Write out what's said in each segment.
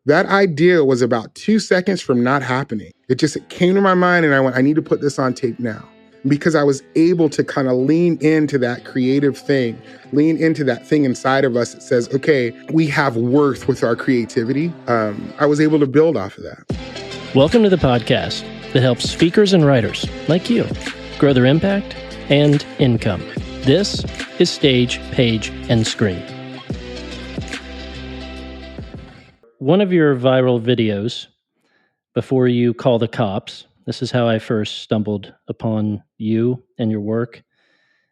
That idea was about 2 seconds from not happening. It came to my mind and I went, I need to put this on tape now. Because I was able to kind of lean into that creative thing, lean into that thing inside of us that says, okay, we have worth with our creativity. I was able to build off of that. Welcome to the podcast that helps speakers and writers like you grow their impact and income. This is Stage, Page, and Screen. One of your viral videos, Before You Call the Cops, this is how I first stumbled upon you and your work.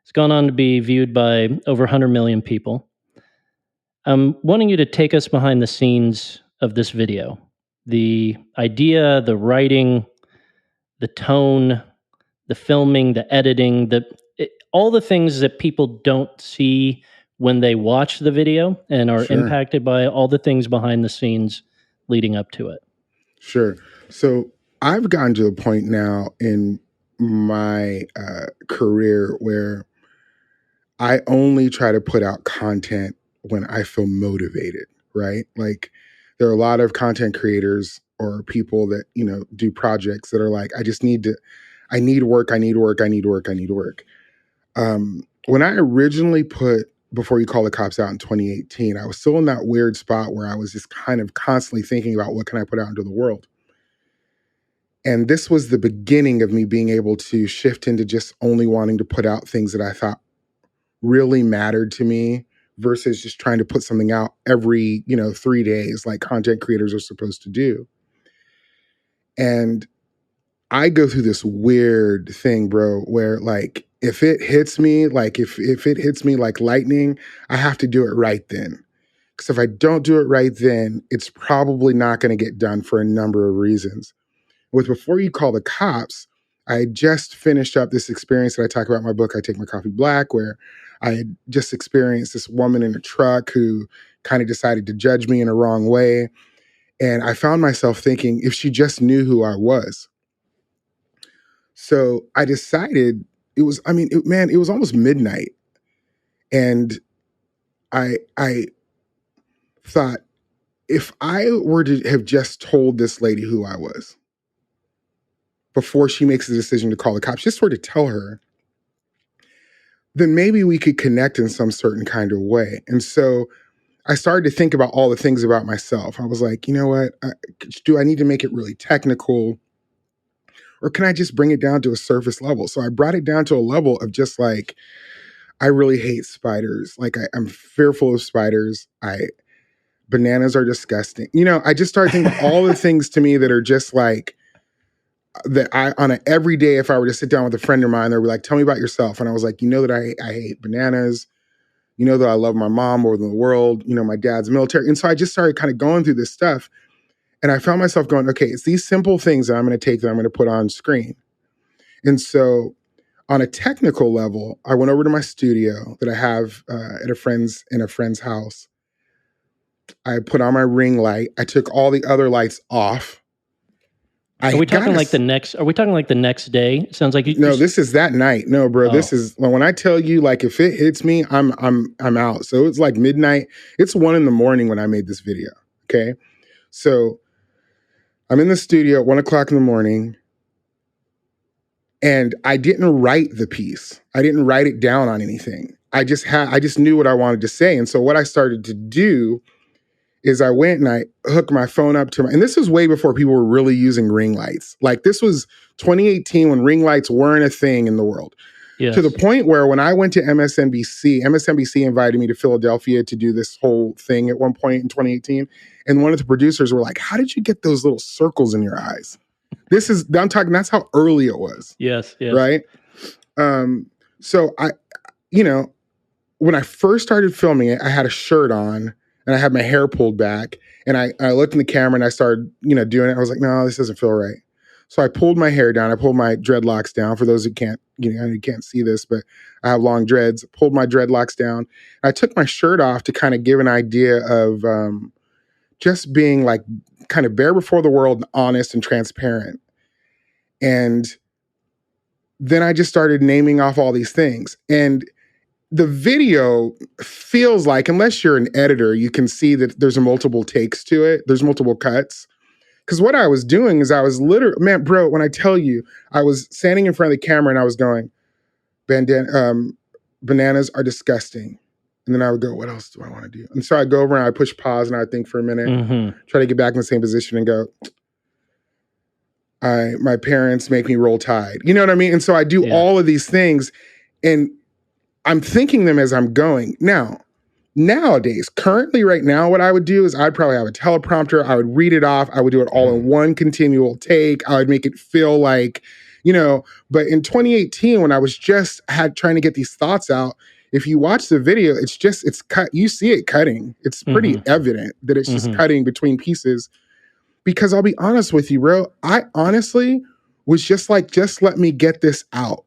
It's gone on to be viewed by over 100 million people. I'm wanting you to take us behind the scenes of this video. The idea, the writing, the tone, the filming, the editing, all the things that people don't see when they watch the video and are impacted by all the things behind the scenes leading up to it. Sure. So I've gotten to a point now in my career where I only try to put out content when I feel motivated, right? Like there are a lot of content creators or people that, do projects that are like, I need work. When I originally put Before You Call the Cops out in 2018, I was still in that weird spot where I was just kind of constantly thinking about what can I put out into the world. And this was the beginning of me being able to shift into just only wanting to put out things that I thought really mattered to me versus just trying to put something out every, 3 days like content creators are supposed to do. And I go through this weird thing, bro, where like, if it hits me, like if it hits me like lightning, I have to do it right then. Because if I don't do it right then, it's probably not going to get done for a number of reasons. With Before You Call the Cops, I just finished up this experience that I talk about in my book, I Take My Coffee Black, where I had just experienced this woman in a truck who kind of decided to judge me in a wrong way. And I found myself thinking, if she just knew who I was. So I decided, it was almost midnight. And I thought, if I were to have just told this lady who I was before she makes the decision to call the cops, just sort of tell her, then maybe we could connect in some certain kind of way. And so I started to think about all the things about myself. I was like, you know what? Do I need to make it really technical? Or can I just bring it down to a surface level? So I brought it down to a level of just like, I really hate spiders. Like I'm fearful of spiders. Bananas are disgusting. I just started thinking all the things to me that are just like, that on an everyday, if I were to sit down with a friend of mine, they'd be like, tell me about yourself. And I was like, that I hate bananas. That I love my mom more than the world. My dad's military. And so I just started kind of going through this stuff. And I found myself going, okay, it's these simple things that I'm going to take that I'm going to put on screen. And so on a technical level, I went over to my studio that I have in a friend's house. I put on my ring light. I took all the other lights off. Are we talking like the next day? It sounds like this is that night. No, bro. Oh. This is when I tell you, like, if it hits me, I'm out. So it's like midnight. It's 1 a.m. when I made this video. Okay. So I'm in the studio at 1 o'clock in the morning. And I didn't write the piece. I didn't write it down on anything. I just knew what I wanted to say. And so what I started to do is I went and I hooked my phone up to and this was way before people were really using ring lights. Like this was 2018 when ring lights weren't a thing in the world. Yes. To the point where when I went to MSNBC invited me to Philadelphia to do this whole thing at one point in 2018. And one of the producers were like, how did you get those little circles in your eyes? That's how early it was. Yes. Right? So when I first started filming it, I had a shirt on and I had my hair pulled back and I looked in the camera and I started, doing it. I was like, no, this doesn't feel right. So I pulled my hair down. I pulled my dreadlocks down. For those who can't, you can't see this, but I have long dreads. Pulled my dreadlocks down. I took my shirt off to kind of give an idea of just being like kind of bare before the world, honest and transparent. And then I just started naming off all these things. And the video feels like, unless you're an editor, you can see that there's multiple takes to it. There's multiple cuts. Because what I was doing is I was literally, man, bro, when I tell you, I was standing in front of the camera and I was going, bananas are disgusting. And then I would go, what else do I want to do? And so I go over and I push pause and I would think for a minute, try to get back in the same position and go, my parents make me roll Tide. You know what I mean? And so I do all of these things and I'm thinking them as I'm going. Now, nowadays, currently right now, what I would do is I'd probably have a teleprompter. I would read it off. I would do it all in one continual take. I would make it feel like, but in 2018, when I was trying to get these thoughts out, if you watch the video, it's cut. You see it cutting. It's pretty evident that it's just cutting between pieces. Because I'll be honest with you, bro, I honestly was just like, just let me get this out.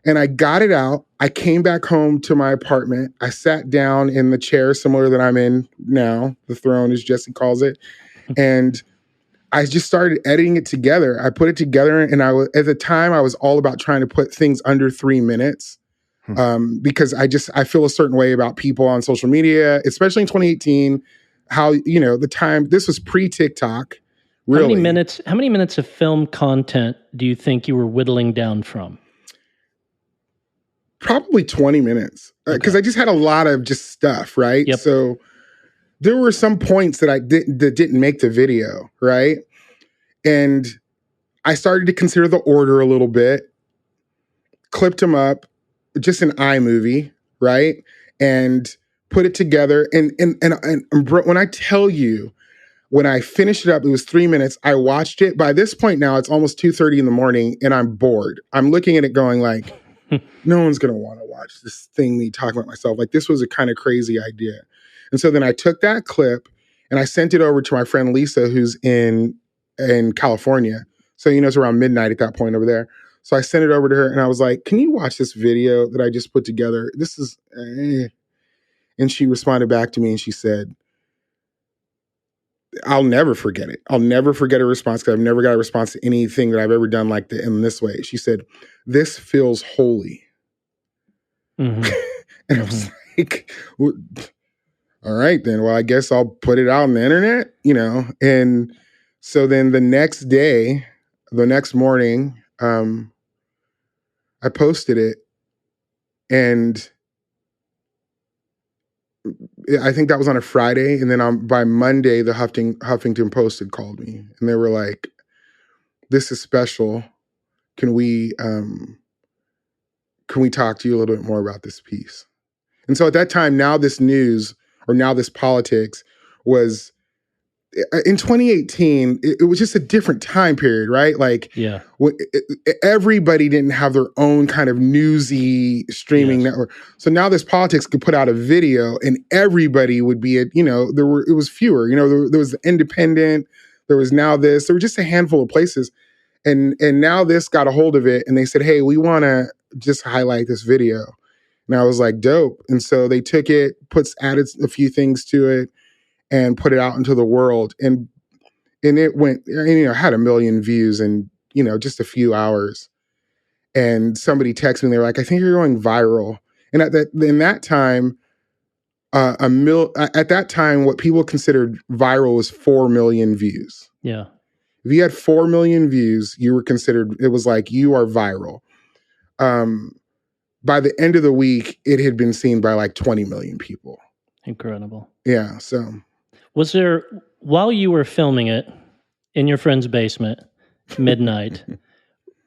And I got it out. I came back home to my apartment. I sat down in the chair similar that I'm in now, the throne as Jesse calls it. And I just started editing it together. I put it together and at the time I was all about trying to put things under 3 minutes. Because I feel a certain way about people on social media, especially in 2018, how, the time, this was pre-TikTok. Really. How many minutes of film content do you think you were whittling down from? Probably 20 minutes because I just had a lot of just stuff, right? Yep. So there were some points that didn't make the video, right? And I started to consider the order a little bit, clipped them up, just an iMovie, right? And put it together. And when I tell you, when I finished it up, it was 3 minutes. I watched it. By this point now, it's almost 2:30 in the morning and I'm bored. I'm looking at it going like, no one's going to want to watch this thing, me talking about myself. Like this was a kind of crazy idea. And so then I took that clip and I sent it over to my friend Lisa, who's in California. So, it's around midnight at that point over there. So I sent it over to her and I was like, can you watch this video that I just put together? This is, And she responded back to me and she said, I'll never forget it. I'll never forget a response because I've never got a response to anything that I've ever done in this way. She said, this feels holy. And I was like, well, all right, then. Well, I guess I'll put it out on the internet, And so then the next morning, I posted it. And I think that was on a Friday. And then by Monday, the Huffington Post had called me. And they were like, this is special. Can we talk to you a little bit more about this piece? And so at that time, now this politics was in 2018, it was just a different time period, right? Like, everybody didn't have their own kind of newsy streaming network. So now this politics could put out a video and everybody would be it was fewer, there was the Independent, there was now this, there were just a handful of places. And now this got a hold of it and they said, hey, we want to just highlight this video. And I was like, dope. And so they took it, added a few things to it and put it out into the world. And it went, had 1 million views in, just a few hours. And somebody texted me, they were like, I think you're going viral. And at that time, what people considered viral was 4 million views. Yeah. If you had 4 million views, you were considered, it was like, you are viral. By the end of the week, it had been seen by like 20 million people. Incredible. Yeah. So was there, while you were filming it in your friend's basement, midnight,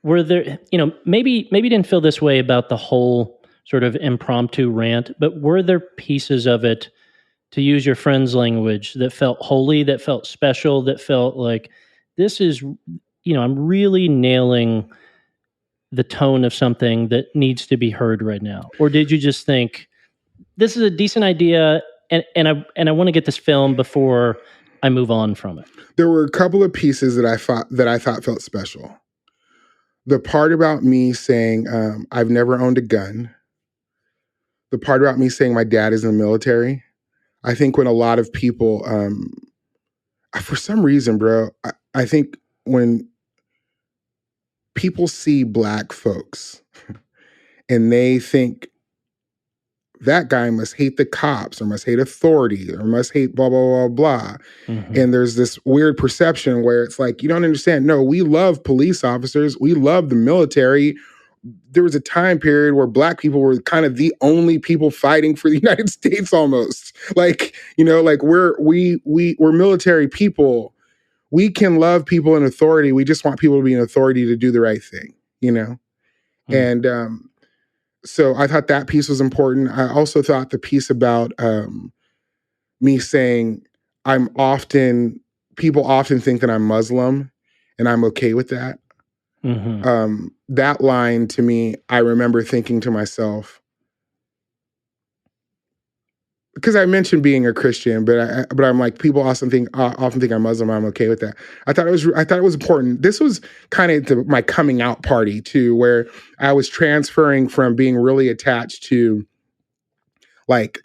were there, maybe you didn't feel this way about the whole sort of impromptu rant, but were there pieces of it, to use your friend's language, that felt holy, that felt special, that felt like this is, I'm really nailing the tone of something that needs to be heard right now? Or did you just think, this is a decent idea and I want to get this film before I move on from it? There were a couple of pieces that I thought felt special. The part about me saying, I've never owned a gun. The part about me saying my dad is in the military. I think when a lot of people, for some reason, bro, I think when people see Black folks and they think that guy must hate the cops or must hate authority or must hate blah, blah, blah, blah. And there's this weird perception where it's like, you don't understand. No, we love police officers. We love the military. There was a time period where Black people were kind of the only people fighting for the United States almost. Like, you know, like we're military people. We can love people in authority. We just want people to be in authority to do the right thing, you know? And so I thought that piece was important. I also thought the piece about me saying people often think that I'm Muslim, and I'm okay with that. That line to me, I remember thinking to myself, because I mentioned being a Christian, but I'm like, people often think I'm Muslim. I'm okay with that. I thought it was important. This was kind of my coming out party too, where I was transferring from being really attached to like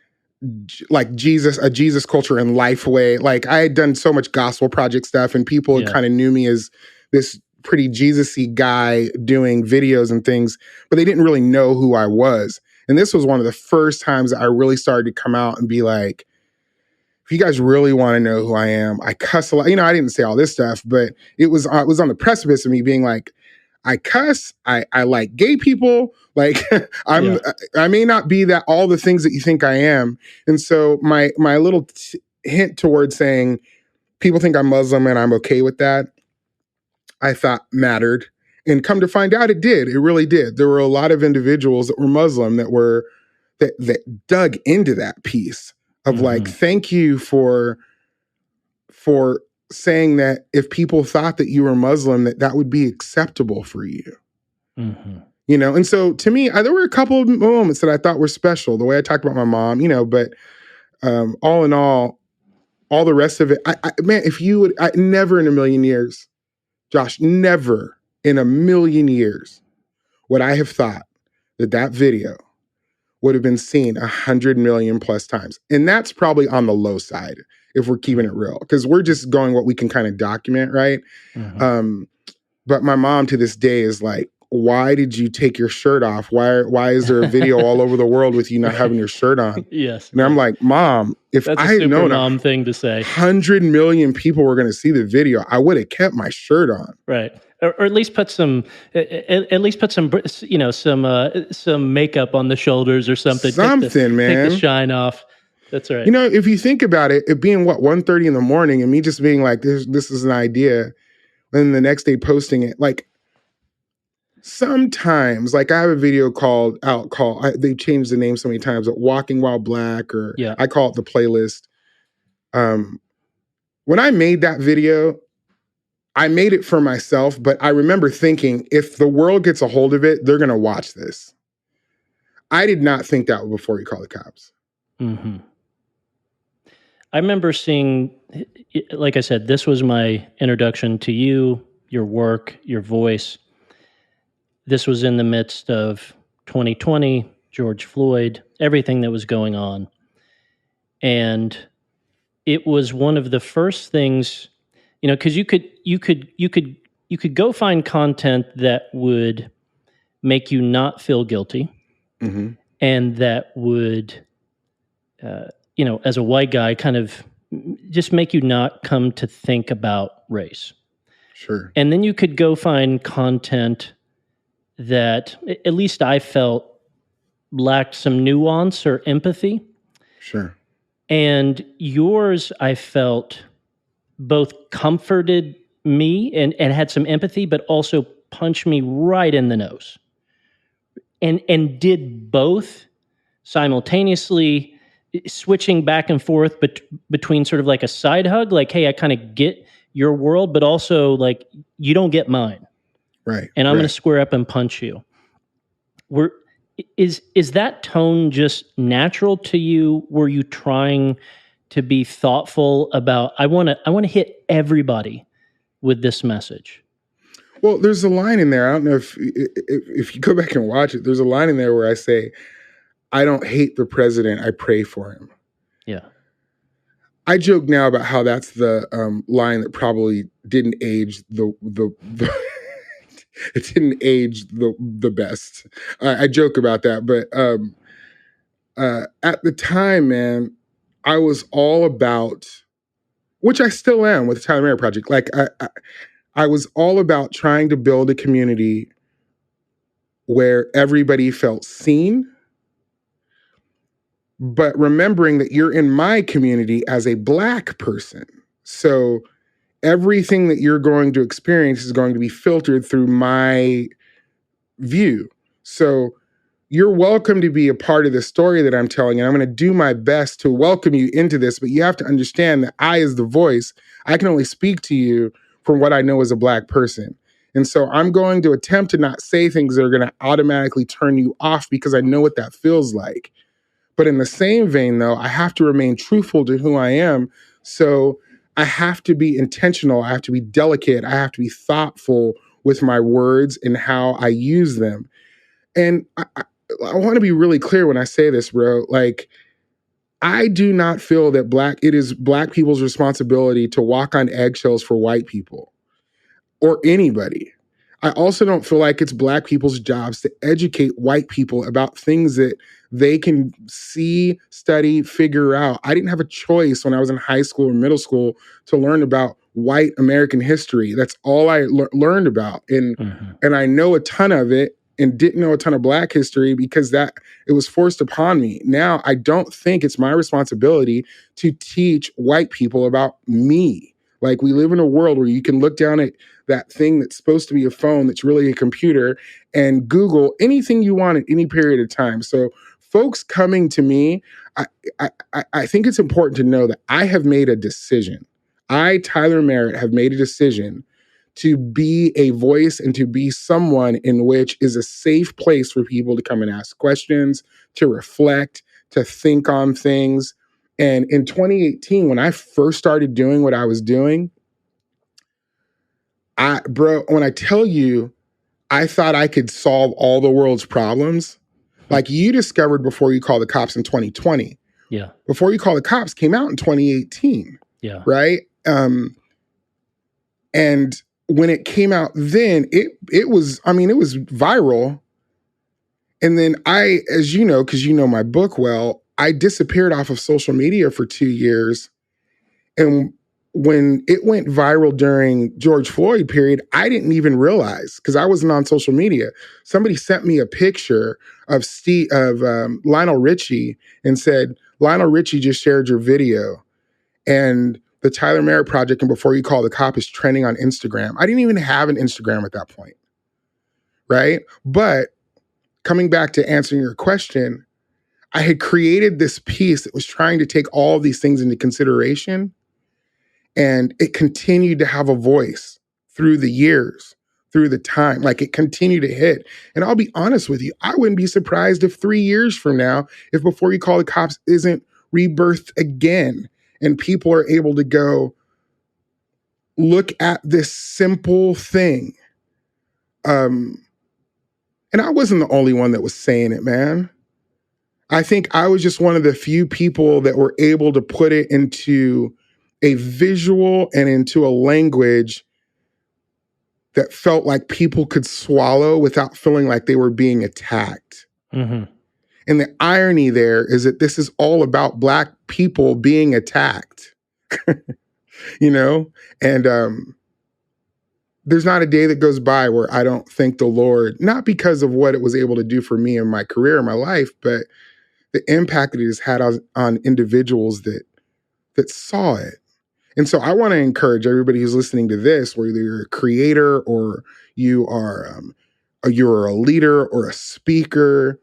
Jesus, a Jesus culture and Lifeway. Like I had done so much gospel project stuff, and people kind of knew me as this pretty Jesus-y guy doing videos and things, but they didn't really know who I was. And this was one of the first times that I really started to come out and be like, if you guys really want to know who I am, I cuss a lot. You know, I didn't say all this stuff, but it was on the precipice of me being like, I cuss, I like gay people, like I may not be that all the things that you think I am. And so my little hint towards saying people think I'm Muslim and I'm okay with that, I thought mattered. And come to find out, it did. It really did. There were a lot of individuals that were Muslim that dug into that piece of like, thank you for saying that if people thought that you were Muslim, that would be acceptable for you. You know, and so to me, there were a couple of moments that I thought were special. The way I talked about my mom, you know, but all in all the rest of it, man, if you would, never in a million years, Josh, never in a million years would I have thought that video would have been seen 100 million plus times. And that's probably on the low side if we're keeping it real, because we're just going what we can kind of document, right? But my mom to this day is like, why did you take your shirt off? Why is there a video all over the world with you not having your shirt on? And I'm like, Mom, if that's I had known mom thing to say, 100 million people were going to see the video, I would have kept my shirt on. Right. Or at least put some, you know, some makeup on the shoulders or something. Something, man. Take the shine off. That's right. You know, if you think about it, it being 1:30 in the morning and me just being like, this is an idea, and then the next day posting it, like sometimes, like I have a video called they changed the name so many times, but Walking While Black, or I call it the playlist. When I made that video, I made it for myself, but I remember thinking, if the world gets a hold of it, they're going to watch this. I did not think that before you call the cops. I remember seeing, like I said, this was my introduction to you, your work, your voice. This was in the midst of 2020, George Floyd, everything that was going on. And it was one of the first things, you know, because you could go find content that would make you not feel guilty, and that would, you know, as a white guy, kind of just make you not come to think about race. Sure. And then you could go find content that, at least I felt, lacked some nuance or empathy. Sure. And yours, I felt, both comforted me and had some empathy, but also punched me right in the nose. And did both simultaneously, switching back and forth between sort of like a side hug, like, hey, I kind of get your world, but also like, you don't get mine. Right. And I'm going to square up and punch you. Is that tone just natural to you? Were you trying to be thoughtful about, I want to hit everybody with this message? Well, there's a line in there. I don't know if you go back and watch it, there's a line in there where I say, I don't hate the president, I pray for him. Yeah. I joke now about how that's the line that probably didn't age the it didn't age the best. I joke about that, but At the time, man, I was all about, which I still am with the Tyler Merritt Project. Like I was all about trying to build a community where everybody felt seen, but remembering that you're in my community as a Black person. So everything that you're going to experience is going to be filtered through my view. So you're welcome to be a part of the story that I'm telling, and I'm going to do my best to welcome you into this, but you have to understand that I, as the voice, I can only speak to you from what I know as a Black person. And so I'm going to attempt to not say things that are going to automatically turn you off because I know what that feels like. But in the same vein, though, I have to remain truthful to who I am. So I have to be intentional. I have to be delicate. I have to be thoughtful with my words and how I use them. And I want to be really clear when I say this, bro. Like, I do not feel that it is Black people's responsibility to walk on eggshells for white people or anybody. I also don't feel like it's Black people's jobs to educate white people about things that they can see, study, figure out. I didn't have a choice when I was in high school or middle school to learn about white American history. That's all I learned about. And I know a ton of it and didn't know a ton of Black history because that it was forced upon me. Now, I don't think it's my responsibility to teach white people about me. Like, we live in a world where you can look down at that thing that's supposed to be a phone that's really a computer and Google anything you want at any period of time. So folks coming to me, I think it's important to know that I have made a decision. I, Tyler Merritt, have made a decision to be a voice and to be someone in which is a safe place for people to come and ask questions, to reflect, to think on things. And in 2018, when I first started doing what I was doing, when I tell you, I thought I could solve all the world's problems. Like, you discovered Before You Call the Cops in 2020. Yeah. Before You Call the Cops came out in 2018. Yeah. Right. And when it came out then, it was viral. And then as you know, because you know my book well, I disappeared off of social media for 2 years. And when it went viral during George Floyd period, I didn't even realize because I wasn't on social media. Somebody sent me a picture of Lionel Richie and said, Lionel Richie just shared your video. And the Tyler Merritt Project and Before You Call the Cop is trending on Instagram. I didn't even have an Instagram at that point, right? But coming back to answering your question, I had created this piece that was trying to take all these things into consideration. And it continued to have a voice through the years, through the time. Like, it continued to hit. And I'll be honest with you, I wouldn't be surprised if 3 years from now, if Before You Call the Cops isn't rebirthed again and people are able to go look at this simple thing. And I wasn't the only one that was saying it, man. I think I was just one of the few people that were able to put it into a visual and into a language that felt like people could swallow without feeling like they were being attacked. Mm-hmm. And the irony there is that this is all about Black people being attacked, you know? And there's not a day that goes by where I don't thank the Lord, not because of what it was able to do for me in my career and my life, but the impact that it has had on individuals that saw it. And so I want to encourage everybody who's listening to this, whether you're a creator or you're a leader or a speaker,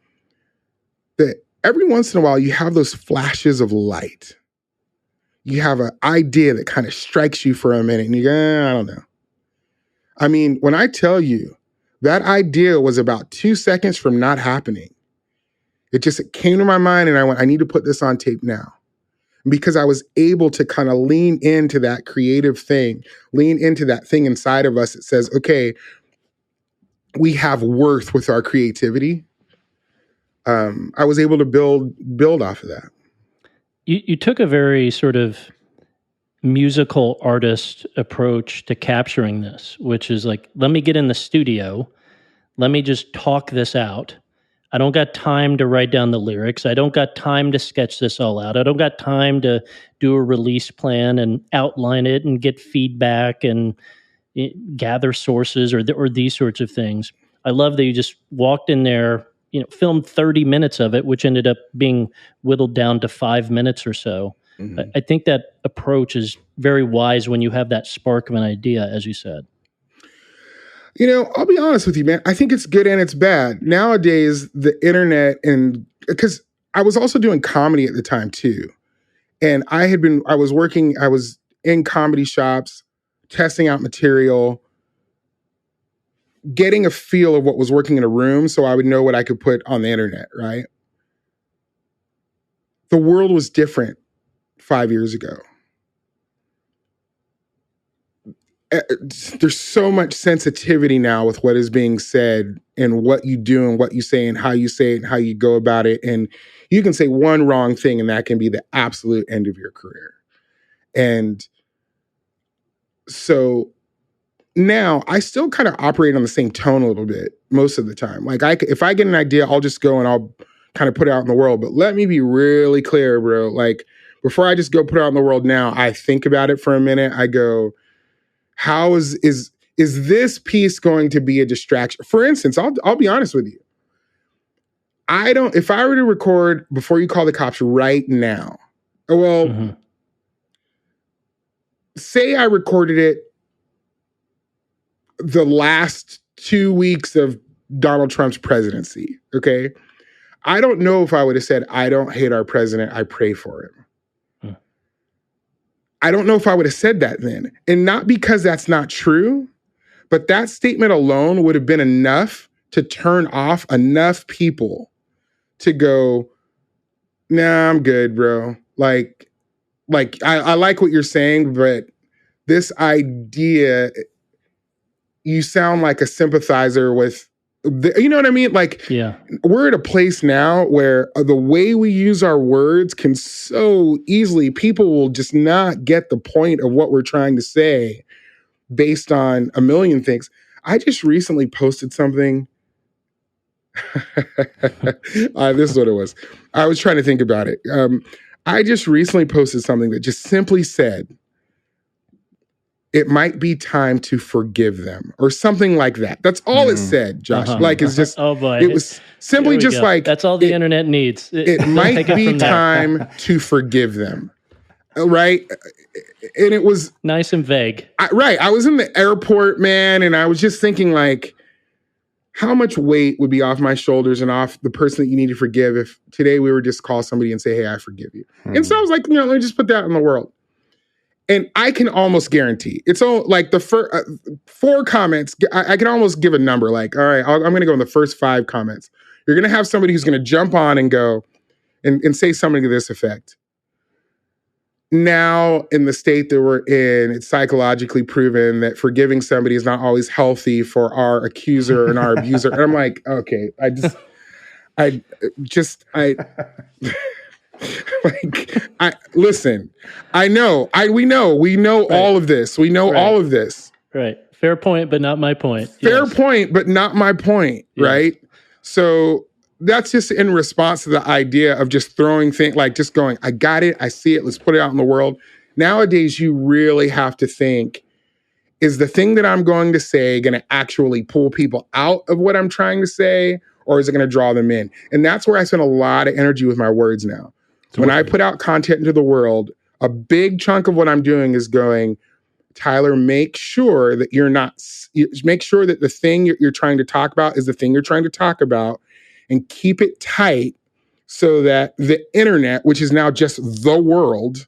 that every once in a while you have those flashes of light. You have an idea that kind of strikes you for a minute and you go, I don't know. I mean, when I tell you that idea was about 2 seconds from not happening, it came to my mind and I went, I need to put this on tape now. Because I was able to kind of lean into that creative thing, lean into that thing inside of us that says, okay, we have worth with our creativity. I was able to build off of that. You took a very sort of musical artist approach to capturing this, which is like, let me get in the studio, let me just talk this out. I don't got time to write down the lyrics. I don't got time to sketch this all out. I don't got time to do a release plan and outline it and get feedback and gather sources or these sorts of things. I love that you just walked in there, filmed 30 minutes of it, which ended up being whittled down to 5 minutes or so. Mhm. I think that approach is very wise when you have that spark of an idea, as you said. I'll be honest with you, man. I think it's good and it's bad. Nowadays, the internet, and because I was also doing comedy at the time too. And I was in comedy shops, testing out material, getting a feel of what was working in a room so I would know what I could put on the internet, right? The world was different 5 years ago. There's so much sensitivity now with what is being said and what you do and what you say and how you say it and how you go about it. And you can say one wrong thing and that can be the absolute end of your career. And so now I still kind of operate on the same tone a little bit most of the time. Like if I get an idea, I'll just go and I'll kind of put it out in the world. But let me be really clear, bro. Like before I just go put it out in the world now, I think about it for a minute. I go, how is this piece going to be a distraction? For instance, I'll be honest with you. If I were to record Before You Call the Cops right now, well, say I recorded it the last 2 weeks of Donald Trump's presidency, okay? I don't know if I would have said, I don't hate our president, I pray for him. I don't know if I would have said that then. And not because that's not true, but that statement alone would have been enough to turn off enough people to go, nah, I'm good, bro. Like I like what you're saying, but this idea, you sound like a sympathizer with, you know what I mean? Like, yeah. We're at a place now where the way we use our words can so easily, people will just not get the point of what we're trying to say based on a million things. I just recently posted something. This is what it was. I was trying to think about it. I just recently posted something that just simply said, it might be time to forgive them, or something like that. That's all it said, Josh. Like, it's just, oh boy. It was simply just like, that's all the internet needs. It might be time to forgive them. Right. And it was nice and vague. Right. I was in the airport, man. And I was just thinking, like, how much weight would be off my shoulders and off the person that you need to forgive if today we were just call somebody and say, hey, I forgive you. And so I was like, let me just put that in the world. And I can almost guarantee it's all like the first 4 comments. I can almost give a number like, all right, I'm going to go in the first 5 comments. You're going to have somebody who's going to jump on and go and say something to this effect. Now, in the state that we're in, it's psychologically proven that forgiving somebody is not always healthy for our accuser and our abuser. And I'm like, okay, listen, we know all of this. We know all of this. Right. Fair point, but not my point. Fair point, but not my point. Yes. Right. So that's just in response to the idea of just throwing things, like just going, I got it. I see it. Let's put it out in the world. Nowadays, you really have to think, is the thing that I'm going to say going to actually pull people out of what I'm trying to say? Or is it going to draw them in? And that's where I spend a lot of energy with my words now. When I put out content into the world, a big chunk of what I'm doing is going, Tyler, make sure that make sure that the thing you're trying to talk about is the thing you're trying to talk about, and keep it tight so that the internet, which is now just the world,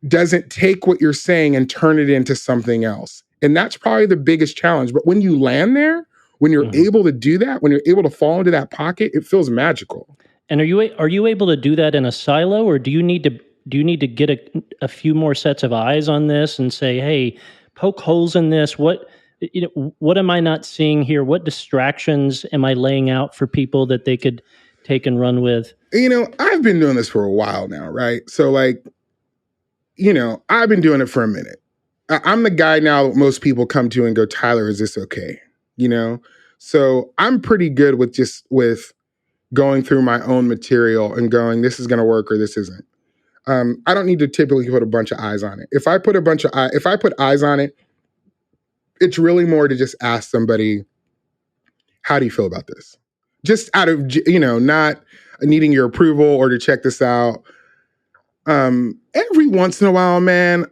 doesn't take what you're saying and turn it into something else. And that's probably the biggest challenge. But when you land there, when you're able to do that, when you're able to fall into that pocket, it feels magical. And are you able to do that in a silo, or do you need to get a few more sets of eyes on this and say, hey, poke holes in this? What am I not seeing here? What distractions am I laying out for people that they could take and run with? I've been doing this for a while now, right? So like, I've been doing it for a minute. I'm the guy now that most people come to and go, Tyler, is this okay? So I'm pretty good with going through my own material and going, this is going to work or this isn't. I don't need to typically put a bunch of eyes on it. If I put eyes on it, it's really more to just ask somebody, how do you feel about this? Just out of, not needing your approval or to check this out. Every once in a while, man,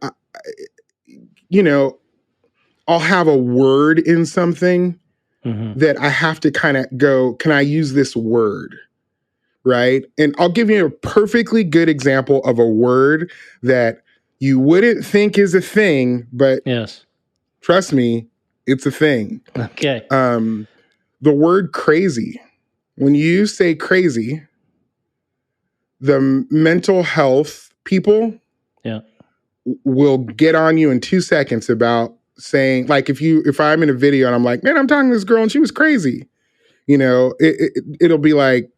I'll have a word in something that I have to kind of go, can I use this word? Right? And I'll give you a perfectly good example of a word that you wouldn't think is a thing, but yes, trust me, it's a thing. Okay. The word crazy. When you say crazy, the mental health people will get on you in 2 seconds about saying, like, if I'm in a video and I'm like, man, I'm talking to this girl and she was crazy, it'll be like,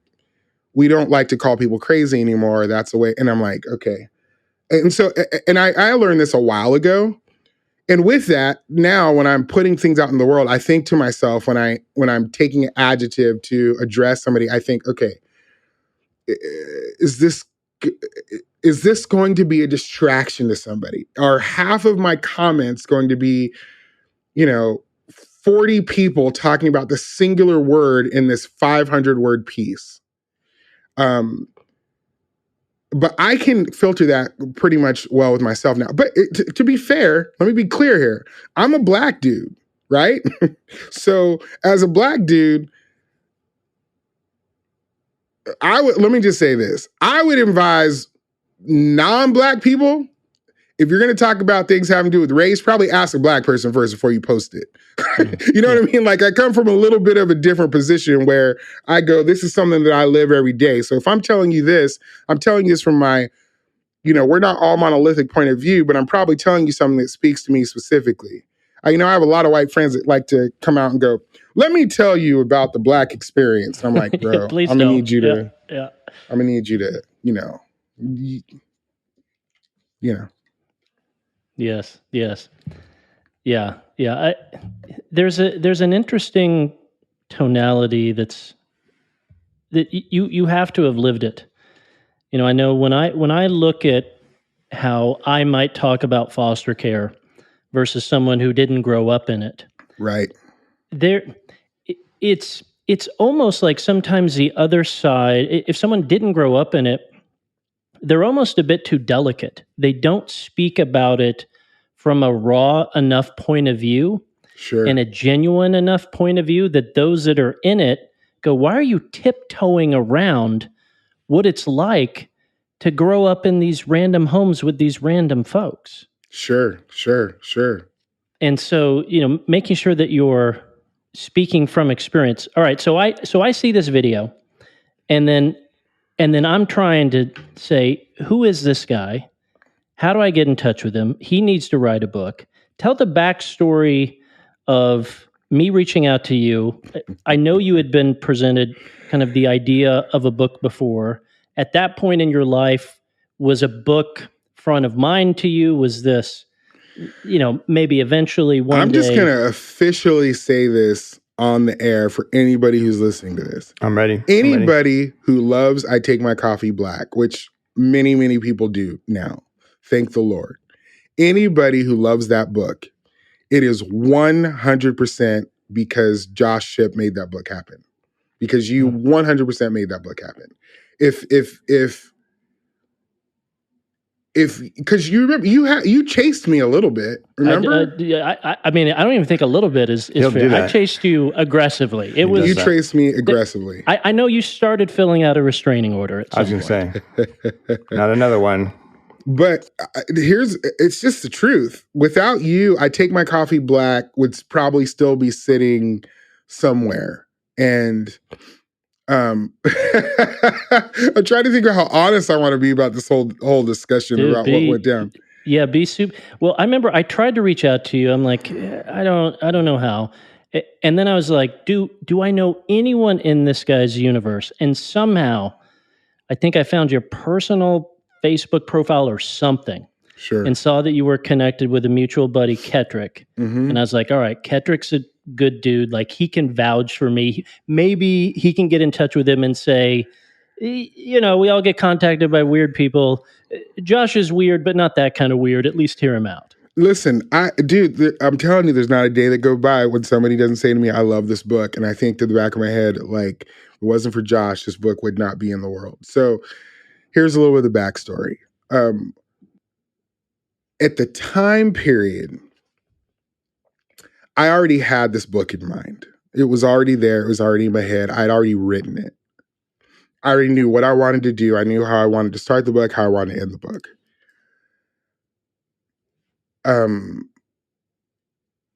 we don't like to call people crazy anymore. That's the way. And I'm like, okay. And so, and I learned this a while ago. And with that, now when I'm putting things out in the world, I think to myself, when I'm taking an adjective to address somebody, I think, okay, is this going to be a distraction to somebody? Are half of my comments going to be, 40 people talking about the singular word in this 500 word piece? But I can filter that pretty much well with myself now. But to be fair, let me be clear here. I'm a Black dude, right? So as a Black dude, let me just say this. I would advise non-Black people, if you're going to talk about things having to do with race, probably ask a Black person first before you post it. You know what I mean? Like, I come from a little bit of a different position where I go, this is something that I live every day. So if I'm telling you this, I'm telling you this from my, we're not all monolithic point of view, but I'm probably telling you something that speaks to me specifically. I have a lot of white friends that like to come out and go, let me tell you about the Black experience. And I'm like, bro, Please I'm going to don't. need you to, I'm going to need you to, Yes. Yeah. There's an interesting tonality that you have to have lived it. I know when I look at how I might talk about foster care versus someone who didn't grow up in it. Right. It's almost like sometimes the other side, if someone didn't grow up in it, they're almost a bit too delicate. They don't speak about it from a raw enough point of view, sure, and a genuine enough point of view that those that are in it go, why are you tiptoeing around what it's like to grow up in these random homes with these random folks? Sure. And so, making sure that you're speaking from experience. All right, so I see this video, and then I'm trying to say, who is this guy? How do I get in touch with him? He needs to write a book. Tell the backstory of me reaching out to you. I know you had been presented kind of the idea of a book before. At that point in your life, was a book front of mind to you? Was this, maybe eventually one day? I'm just going to officially say this on the air for anybody who's listening to this. I'm ready. Anybody who loves I Take My Coffee Black, which many, many people do now. Thank the Lord. Anybody who loves that book, it is 100% because Josh Shipp made that book happen. Because you 100% made that book happen. Because you remember you chased me a little bit. Remember? I mean, I don't even think a little bit is fair. I chased you aggressively. You chased me aggressively. I know you started filling out a restraining order. I was going to say, not another one. But it's just the truth. Without you, I Take My Coffee Black would probably still be sitting somewhere. And I'm trying to think of how honest I want to be about this whole discussion about what went down. Yeah, be super. Well, I remember I tried to reach out to you. I'm like, I don't know how. And then I was like, do I know anyone in this guy's universe? And somehow, I think I found your personal Facebook profile or something. Sure. And saw that you were connected with a mutual buddy, Kettrick. Mm-hmm. And I was like, all right, Kettrick's good dude. Like, he can vouch for me. Maybe he can get in touch with him and say, you know, we all get contacted by weird people. Josh is weird, but not that kind of weird. At least hear him out. Listen, I'm telling you, there's not a day that go by when somebody doesn't say to me, I love this book. And I think to the back of my head, like, if it wasn't for Josh, this book would not be in the world. So here's a little bit of the backstory. At the time period, I already had this book in mind. It was already there. It was already in my head. I'd already written it. I already knew what I wanted to do. I knew how I wanted to start the book, how I wanted to end the book.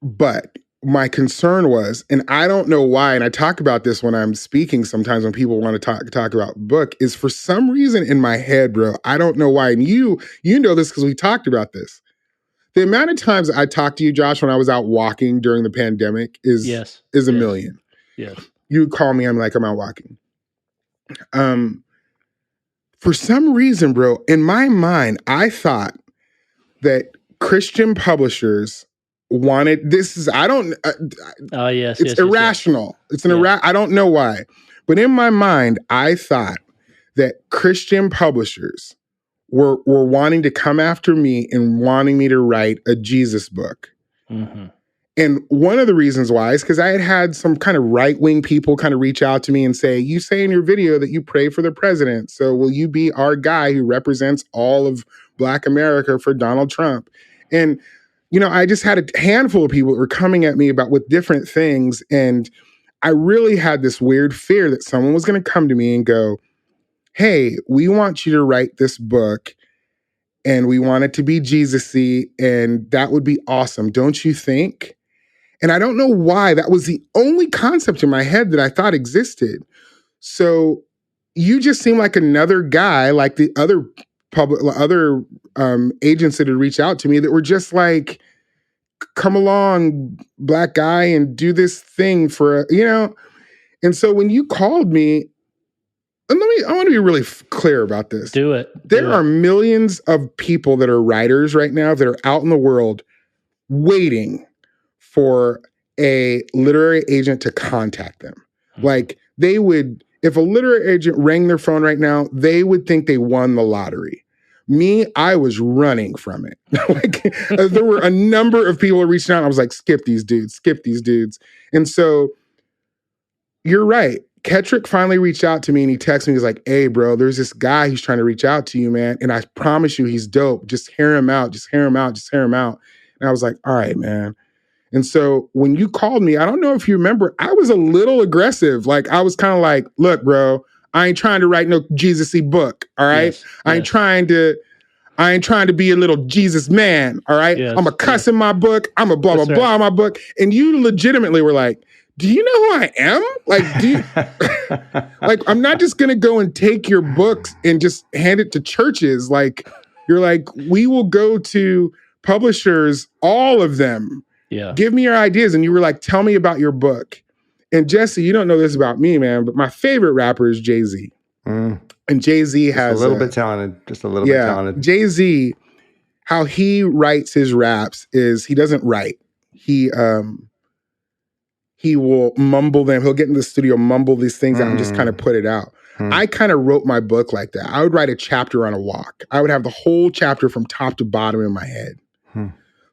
But my concern was, and I don't know why, and I talk about this when I'm speaking sometimes when people want to talk about book, is for some reason in my head, bro, I don't know why. And you know this because we talked about this. The amount of times I talked to you, Josh, when I was out walking during the pandemic is a million. Yes. You call me, I'm out walking. For some reason, bro, in my mind, I thought that Christian publishers wanted it's irrational. It's I don't know why. But in my mind, I thought that Christian publishers were wanting to come after me and wanting me to write a Jesus book. Mm-hmm. And one of the reasons why is because I had some kind of right-wing people kind of reach out to me and say, you say in your video that you pray for the president. So will you be our guy who represents all of Black America for Donald Trump? And, you know, I just had a handful of people that were coming at me with different things. And I really had this weird fear that someone was going to come to me and go, hey, we want you to write this book and we want it to be Jesus-y and that would be awesome, don't you think? And I don't know why. That was the only concept in my head that I thought existed. So you just seem like another guy, like the other agents that had reached out to me that were just like, come along, Black guy, and do this thing for, you know? And so when you called me, and I want to be really clear about this. Do it. There are millions of people that are writers right now that are out in the world waiting for a literary agent to contact them. Mm-hmm. Like they would, if a literary agent rang their phone right now, they would think they won the lottery. Me, I was running from it. Like there were a number of people reaching out. And I was like, skip these dudes. And so you're right. Kettrick finally reached out to me and he texted me. He's like, hey, bro, there's this guy who's trying to reach out to you, man. And I promise you he's dope. Just hear him out. And I was like, all right, man. And so when you called me, I don't know if you remember, I was a little aggressive. Like I was kind of like, look, bro, I ain't trying to write no Jesus-y book. All right. Yes, I ain't trying to be a little Jesus man. All right. Yes, I'm a cuss in my book. I'm a blah, blah, blah in my book. And you legitimately were like, do you know who I am? Like, do you, like, I'm not just going to go and take your books and just hand it to churches. Like, you're like, we will go to publishers, all of them. Yeah. Give me your ideas. And you were like, tell me about your book. And Jesse, you don't know this about me, man, but my favorite rapper is Jay-Z. Mm. And Jay-Z has a little bit talented, just a little bit talented. Jay-Z, how he writes his raps is he doesn't write. He will mumble them. He'll get in the studio, mumble these things out and just kind of put it out. I kind of wrote my book like that. I would write a chapter on a walk. I would have the whole chapter from top to bottom in my head.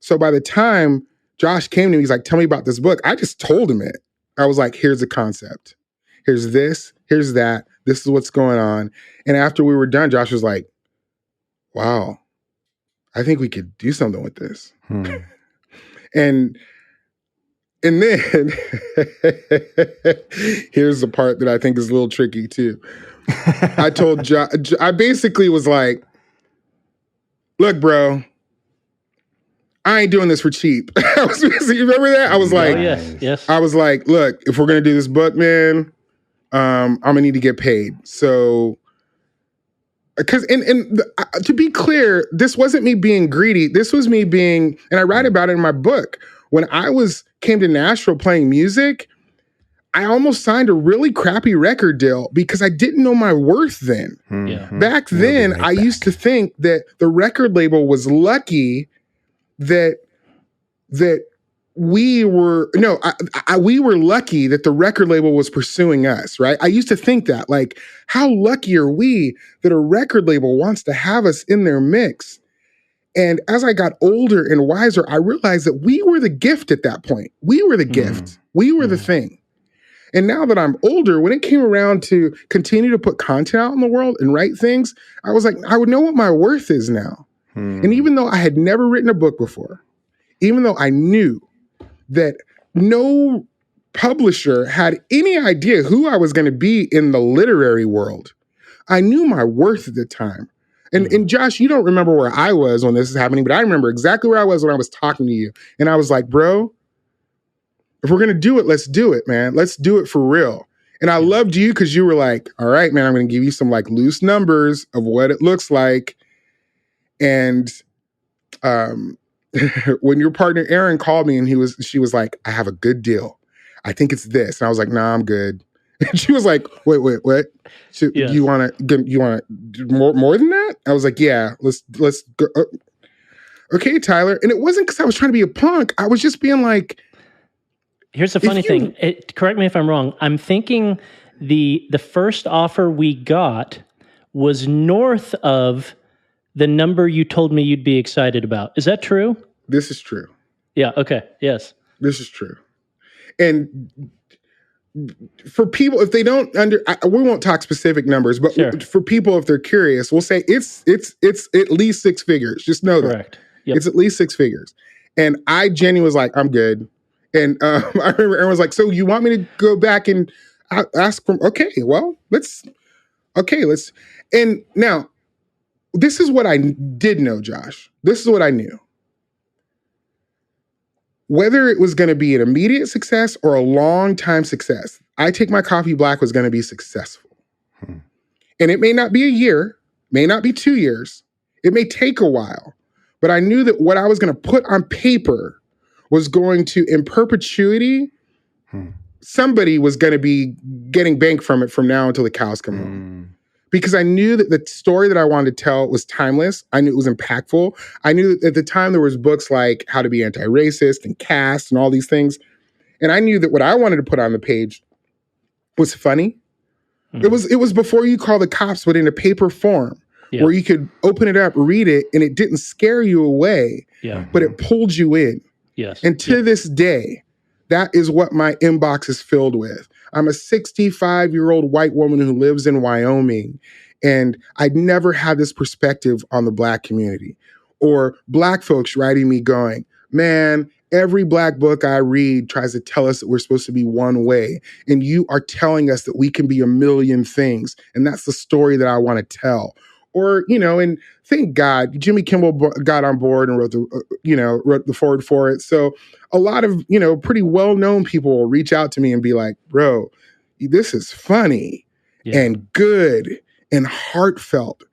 So by the time Josh came to me, he's like, tell me about this book. I just told him it. I was like, here's the concept. Here's this, here's that. This is what's going on. And after we were done, Josh was like, wow, I think we could do something with this. And then here's the part that I think is a little tricky too. I told Josh, I basically was like, look, bro, I ain't doing this for cheap. You remember that? I was like, yes. I was like, look, if we're going to do this book, man, I'm going to need to get paid. So, because, to be clear, this wasn't me being greedy. This was me being, and I write about it in my book. When I came to Nashville playing music, I almost signed a really crappy record deal because I didn't know my worth then. Back then, I used to think that the record label was lucky that we were lucky that the record label was pursuing us, right? I used to think that, like, how lucky are we that a record label wants to have us in their mix? And as I got older and wiser, I realized that we were the gift at that point. We were the gift. We were the thing. And now that I'm older, when it came around to continue to put content out in the world and write things, I was like, I would know what my worth is now. And even though I had never written a book before, even though I knew that no publisher had any idea who I was going to be in the literary world, I knew my worth at the time. And Josh, you don't remember where I was when this is happening, but I remember exactly where I was when I was talking to you. And I was like, bro, if we're going to do it, let's do it, man. Let's do it for real. And I loved you because you were like, all right, man, I'm going to give you some like loose numbers of what it looks like. And when your partner Aaron called me and she was like, I have a good deal. I think it's this. And I was like, nah, I'm good. And she was like, wait, what? So, you want to do more than that? I was like, yeah, let's go. Okay, Tyler. And it wasn't because I was trying to be a punk. I was just being like, here's the funny thing. Correct me if I'm wrong. I'm thinking the first offer we got was north of the number you told me you'd be excited about. Is that true? This is true. Yeah. Okay. Yes. This is true. And for people, if they don't we won't talk specific numbers, but sure. For people, if they're curious, we'll say it's at least six figures. Just know Correct. that. Yep. It's at least six figures. And I genuinely was like, I'm good. And I remember Aaron was like, so you want me to go back and ask from, okay, well, let's. And now, this is what I did know, Josh. This is what I knew. Whether it was going to be an immediate success or a long-time success, I Take My Coffee Black was going to be successful. And it may not be a year, may not be 2 years. It may take a while. But I knew that what I was going to put on paper was going to, in perpetuity, somebody was going to be getting bank from it from now until the cows come home. Because I knew that the story that I wanted to tell was timeless. I knew it was impactful. I knew that at the time there was books like How to Be Anti-Racist and Caste and all these things. And I knew that what I wanted to put on the page was funny. It was before You Call the Cops, but in a paper form where you could open it up, read it, and it didn't scare you away, but it pulled you in. Yes. And to this day, that is what my inbox is filled with. I'm a 65-year-old white woman who lives in Wyoming, and I'd never had this perspective on the Black community. Or Black folks writing me going, man, every Black book I read tries to tell us that we're supposed to be one way, and you are telling us that we can be a million things, and that's the story that I want to tell. Or, and thank God, Jimmy Kimmel got on board and wrote the forward for it. So a lot of, pretty well-known people will reach out to me and be like, bro, this is funny and good and heartfelt.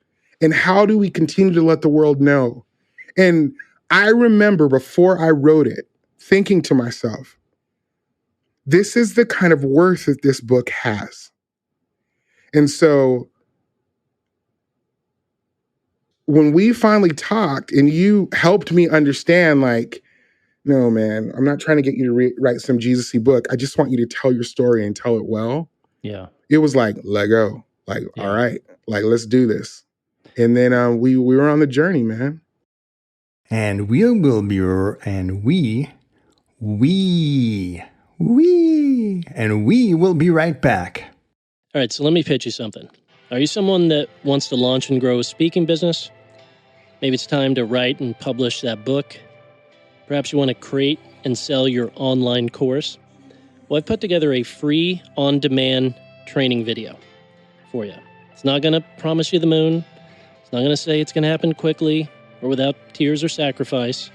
And how do we continue to let the world know? And I remember before I wrote it, thinking to myself, this is the kind of worth that this book has. And so when we finally talked and you helped me understand, like, no, man, I'm not trying to get you to write some Jesus-y book. I just want you to tell your story and tell it well. Yeah. It was like, let go. Like, all right, like, let's do this. And then we were on the journey, man. And we will be, and we will be right back. All right, so let me pitch you something. Are you someone that wants to launch and grow a speaking business? Maybe it's time to write and publish that book. Perhaps you want to create and sell your online course. Well, I've put together a free on-demand training video for you. It's not going to promise you the moon. It's not going to say it's going to happen quickly or without tears or sacrifice.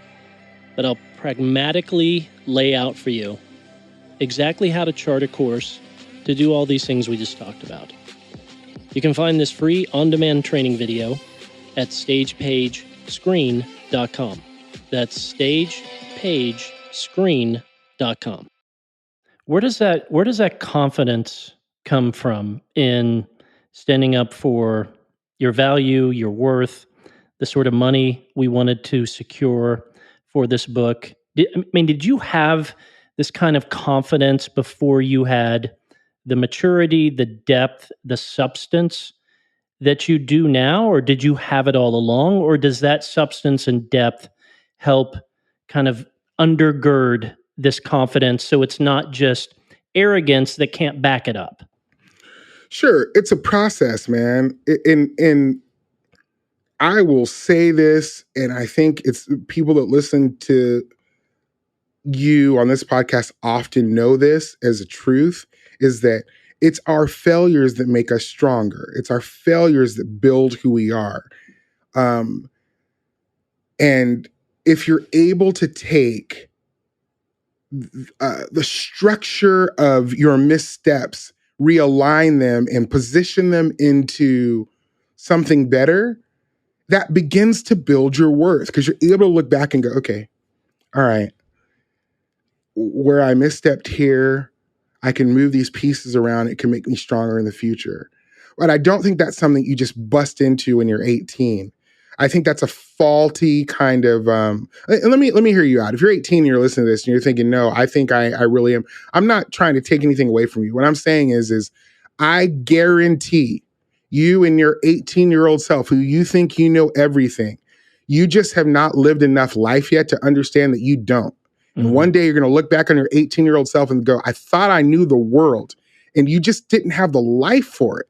But I'll pragmatically lay out for you exactly how to chart a course to do all these things we just talked about. You can find this free on-demand training video at stagepagescreen.com. That's stagepagescreen.com. Where does that confidence come from in standing up for your value, your worth, the sort of money we wanted to secure for this book? Did you have this kind of confidence before you had the maturity, the depth, the substance that you do now, or did you have it all along, or does that substance and depth help kind of undergird this confidence so it's not just arrogance that can't back it up? Sure, it's a process, man. And I will say this, and I think it's people that listen to you on this podcast often know this as a truth, is that it's our failures that make us stronger. It's our failures that build who we are. And if you're able to take the structure of your missteps, realign them, and position them into something better, that begins to build your worth, because you're able to look back and go, okay, all right, where I misstepped here, I can move these pieces around. It can make me stronger in the future. But I don't think that's something you just bust into when you're 18. I think that's a faulty kind of. And let me hear you out. If you're 18 and you're listening to this and you're thinking, no, I think I really am. I'm not trying to take anything away from you. What I'm saying is I guarantee you and your 18-year-old self, who you think you know everything, you just have not lived enough life yet to understand that you don't. And one day you're going to look back on your 18-year-old self and go, I thought I knew the world, and you just didn't have the life for it.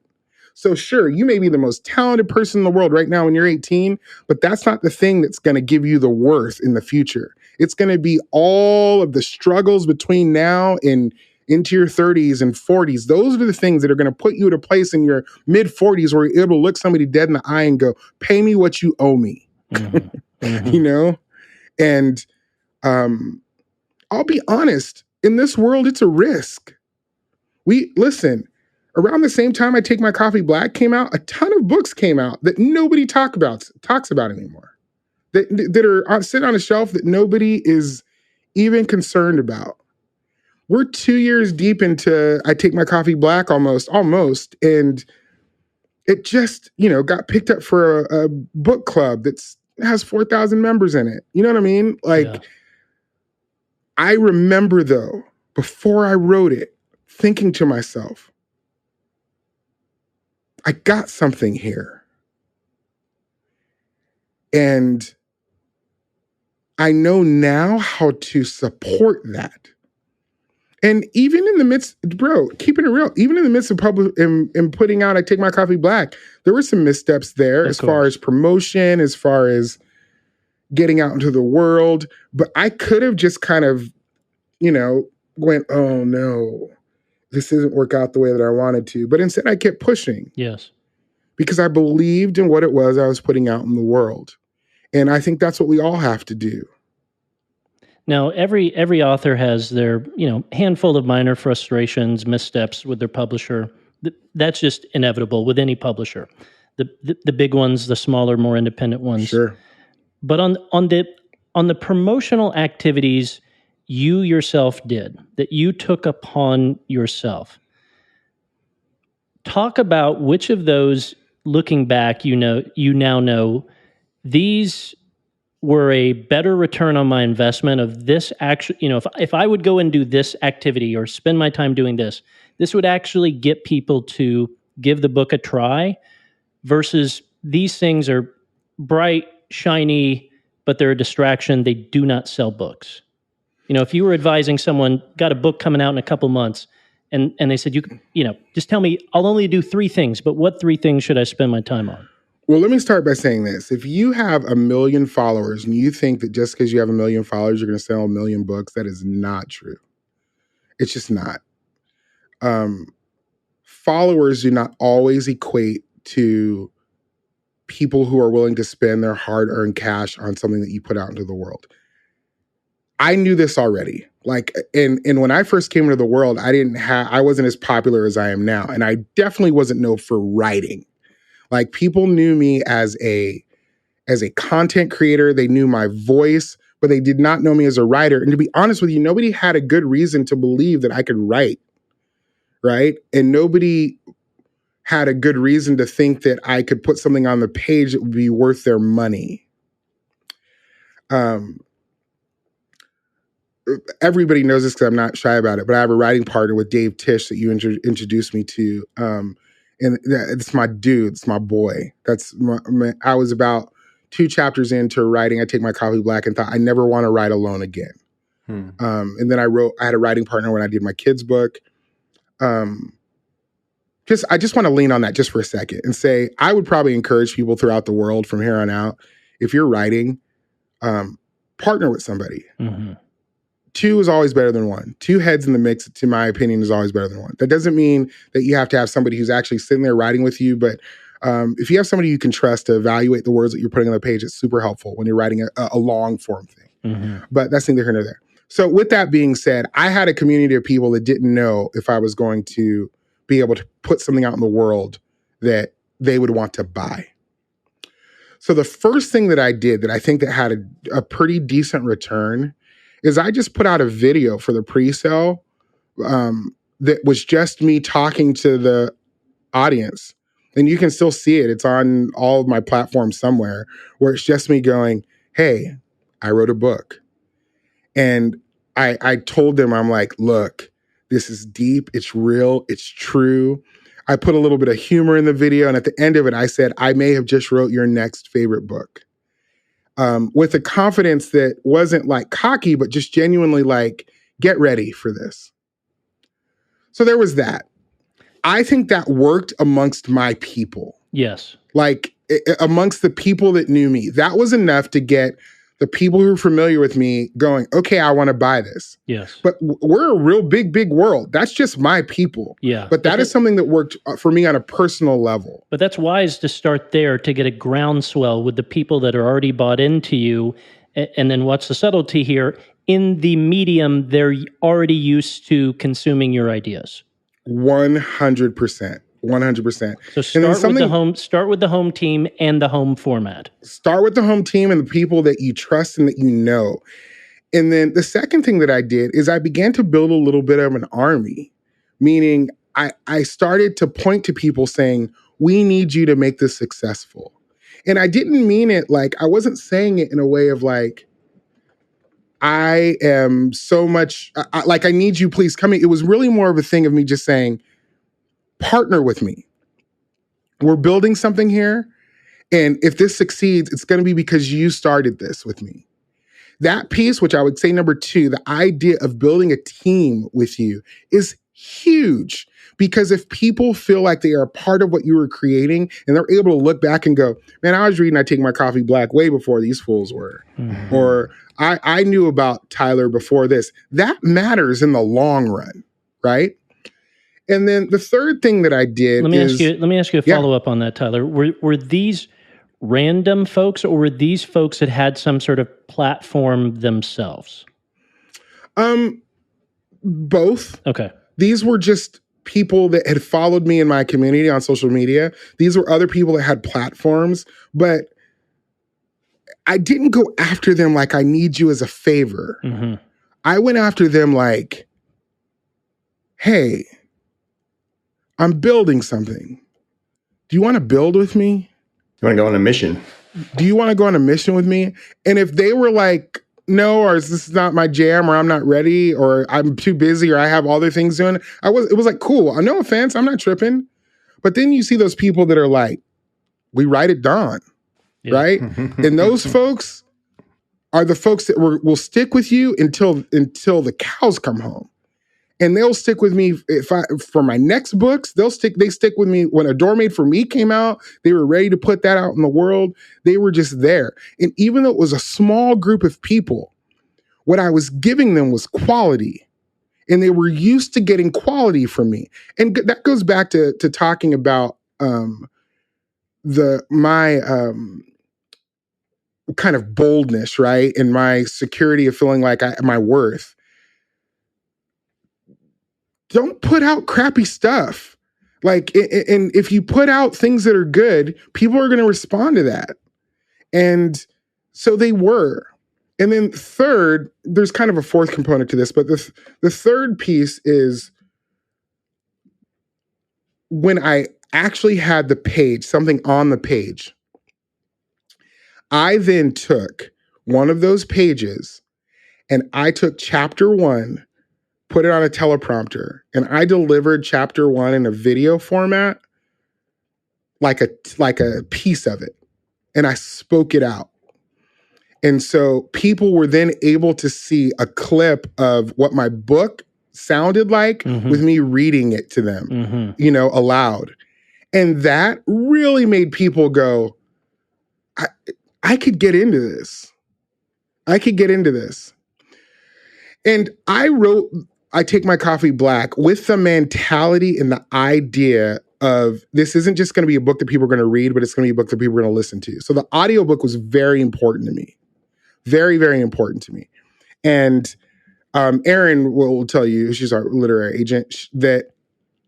So sure, you may be the most talented person in the world right now when you're 18, but that's not the thing that's going to give you the worth in the future. It's going to be all of the struggles between now and into your 30s and 40s. Those are the things that are going to put you at a place in your mid 40s where you're able to look somebody dead in the eye and go, pay me what you owe me. You know? And I'll be honest, in this world, it's a risk. Listen, around the same time I Take My Coffee Black came out, a ton of books came out that nobody talks about anymore. That are sitting on a shelf that nobody is even concerned about. We're 2 years deep into I Take My Coffee Black almost, and it just, got picked up for a book club that has 4,000 members in it. You know what I mean? I remember, though, before I wrote it, thinking to myself, I got something here. And I know now how to support that. And even in the midst, bro, keeping it real, even in the midst of in putting out I Take My Coffee Black, there were some missteps there as far as promotion, as far as getting out into the world. But I could have just kind of, went, oh no, this doesn't work out the way that I wanted to. But instead I kept pushing. Yes. Because I believed in what it was I was putting out in the world. And I think that's what we all have to do. Now, every author has their, handful of minor frustrations, missteps with their publisher. That's just inevitable with any publisher. The big ones, the smaller, more independent ones. Sure. But on the promotional activities you yourself did, that you took upon yourself, talk about which of those, looking back, you now know these were a better return on my investment of this actually, if I would go and do this activity or spend my time doing this would actually get people to give the book a try, versus these things are bright, shiny, but they're a distraction. They do not sell books. If you were advising someone, got a book coming out in a couple months, and they said, just tell me, I'll only do 3 things, but what 3 things should I spend my time on? Well, let me start by saying this. If you have 1 million followers and you think that just because you have 1 million followers, you're going to sell 1 million books, that is not true. It's just not. Followers do not always equate to people who are willing to spend their hard-earned cash on something that you put out into the world. I knew this already. And when I first came into the world, I wasn't as popular as I am now. And I definitely wasn't known for writing. People knew me as a content creator. They knew my voice, but they did not know me as a writer. And to be honest with you, nobody had a good reason to believe that I could write, right? And nobody had a good reason to think that I could put something on the page that would be worth their money. everybody knows this because I'm not shy about it, but I have a writing partner with Dave Tish that you introduced me to. And it's my dude, it's my boy. I was about 2 chapters into writing I Take My Coffee Black and thought I never want to write alone again. And then I had a writing partner when I did my kids' book. I just want to lean on that just for a second and say, I would probably encourage people throughout the world from here on out, if you're writing, partner with somebody. 2 is always better than 1. 2 heads in the mix, to my opinion, is always better than 1. That doesn't mean that you have to have somebody who's actually sitting there writing with you, but if you have somebody you can trust to evaluate the words that you're putting on the page, it's super helpful when you're writing a long form thing. But that's neither here nor there. So with that being said, I had a community of people that didn't know if I was going to be able to put something out in the world that they would want to buy. So the first thing that I did that I think that had a pretty decent return is I just put out a video for the pre-sale that was just me talking to the audience. And you can still see it. It's on all of my platforms somewhere, where it's just me going, hey, I wrote a book. And I told them, I'm like, look, this is deep. It's real. It's true. I put a little bit of humor in the video. And at the end of it, I said, I may have just wrote your next favorite book. With a confidence that wasn't like cocky, but just genuinely like, get ready for this. So there was that. I think that worked amongst my people. Yes. Like amongst the people that knew me. That was enough to get the people who are familiar with me going, okay, I want to buy this. Yes. But we're a real big world. That's just my people. Yeah. But that is something that worked for me on a personal level. But that's wise to start there to get a groundswell with the people that are already bought into you. And then what's the subtlety here? In the medium, they're already used to consuming your ideas. 100%. 100%. So start with the home team and the home format. Start with the home team and the people that you trust and that you know. And then the second thing that I did is I began to build a little bit of an army, meaning I started to point to people saying, we need you to make this successful. And I didn't mean it like, I wasn't saying it in a way of like, I am so much, like I need you, please come in. It was really more of a thing of me just saying, partner with me. We're building something here. And if this succeeds, it's going to be because you started this with me. That piece, which I would say number 2, the idea of building a team with you is huge. Because if people feel like they are a part of what you were creating and they're able to look back and go, man, I was reading I Take My Coffee Black way before these fools were. Or I knew about Tyler before this. That matters in the long run, right? And then the third thing that I did let me ask you a follow-up on that, Tyler. Were these random folks, or were these folks that had some sort of platform themselves? Both. Okay. These were just people that had followed me in my community on social media. These were other people that had platforms, but I didn't go after them like I need you as a favor. I went after them like, hey, I'm building something. Do you want to build with me? You want to go on a mission? Do you want to go on a mission with me? And if they were like, no, or this is not my jam, or I'm not ready, or I'm too busy, or I have other things doing, it was like, cool. No offense, I'm not tripping. But then you see those people that are like, we write at dawn, right? And those folks are the folks that will stick with you until the cows come home. And they'll stick with me for my next books. They stick with me when A Door Made for Me came out. They were ready to put that out in the world. They were just there. And even though it was a small group of people, what I was giving them was quality. And they were used to getting quality from me. And that goes back to talking about my kind of boldness, right? And my security of feeling like my worth. Don't put out crappy stuff. Like, and if you put out things that are good, people are going to respond to that. And so they were. And then third, there's kind of a fourth component to this, but the third piece is when I actually had the page, something on the page, I then took one of those pages And I took chapter 1, put it on a teleprompter, and I delivered chapter 1 in a video format, like a piece of it. And I spoke it out. And so people were then able to see a clip of what my book sounded like with me reading it to them, aloud. And that really made people go, I could get into this. I could get into this. And I wrote I Take My Coffee Black with the mentality and the idea of this isn't just going to be a book that people are going to read, but it's going to be a book that people are going to listen to. So the audiobook was very important to me. Very, very important to me. And Erin will tell you, she's our literary agent, that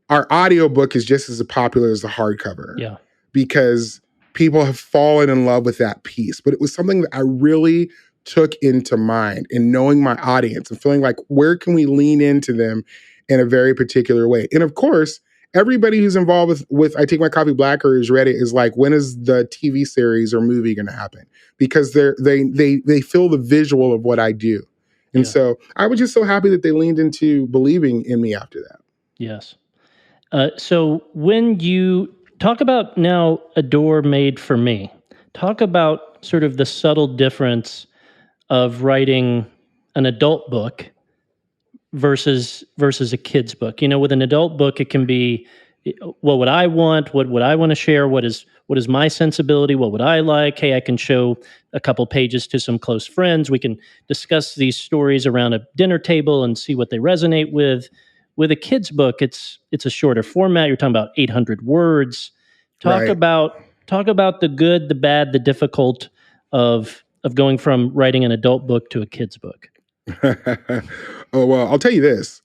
our audiobook is just as popular as the hardcover. Yeah. Because people have fallen in love with that piece. But it was something that I really took into mind in knowing my audience and feeling like, where can we lean into them in a very particular way? And of course, everybody who's involved with I Take My Coffee Black or has read it is like, when is the TV series or movie going to happen? Because they feel the visual of what I do. And so I was just so happy that they leaned into believing in me after that. Yes. So when you talk about now A Door Made for Me, talk about sort of the subtle difference of writing an adult book versus a kid's book. With an adult book, it can be, what would I want? What would I want to share? What is my sensibility? What would I like? Hey, I can show a couple pages to some close friends. We can discuss these stories around a dinner table and see what they resonate with. With a kid's book, it's a shorter format. You're talking about 800 words. Talk about the good, the bad, the difficult of going from writing an adult book to a kid's book. Oh, well, I'll tell you this.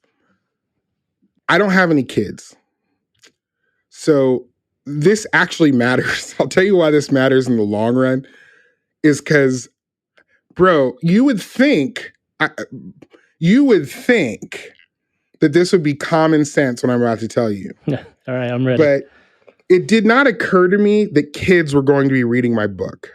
I don't have any kids. So this actually matters. I'll tell you why this matters in the long run is because, bro, you would think that this would be common sense when I'm about to tell you. Yeah. All right, I'm ready. But it did not occur to me that kids were going to be reading my book.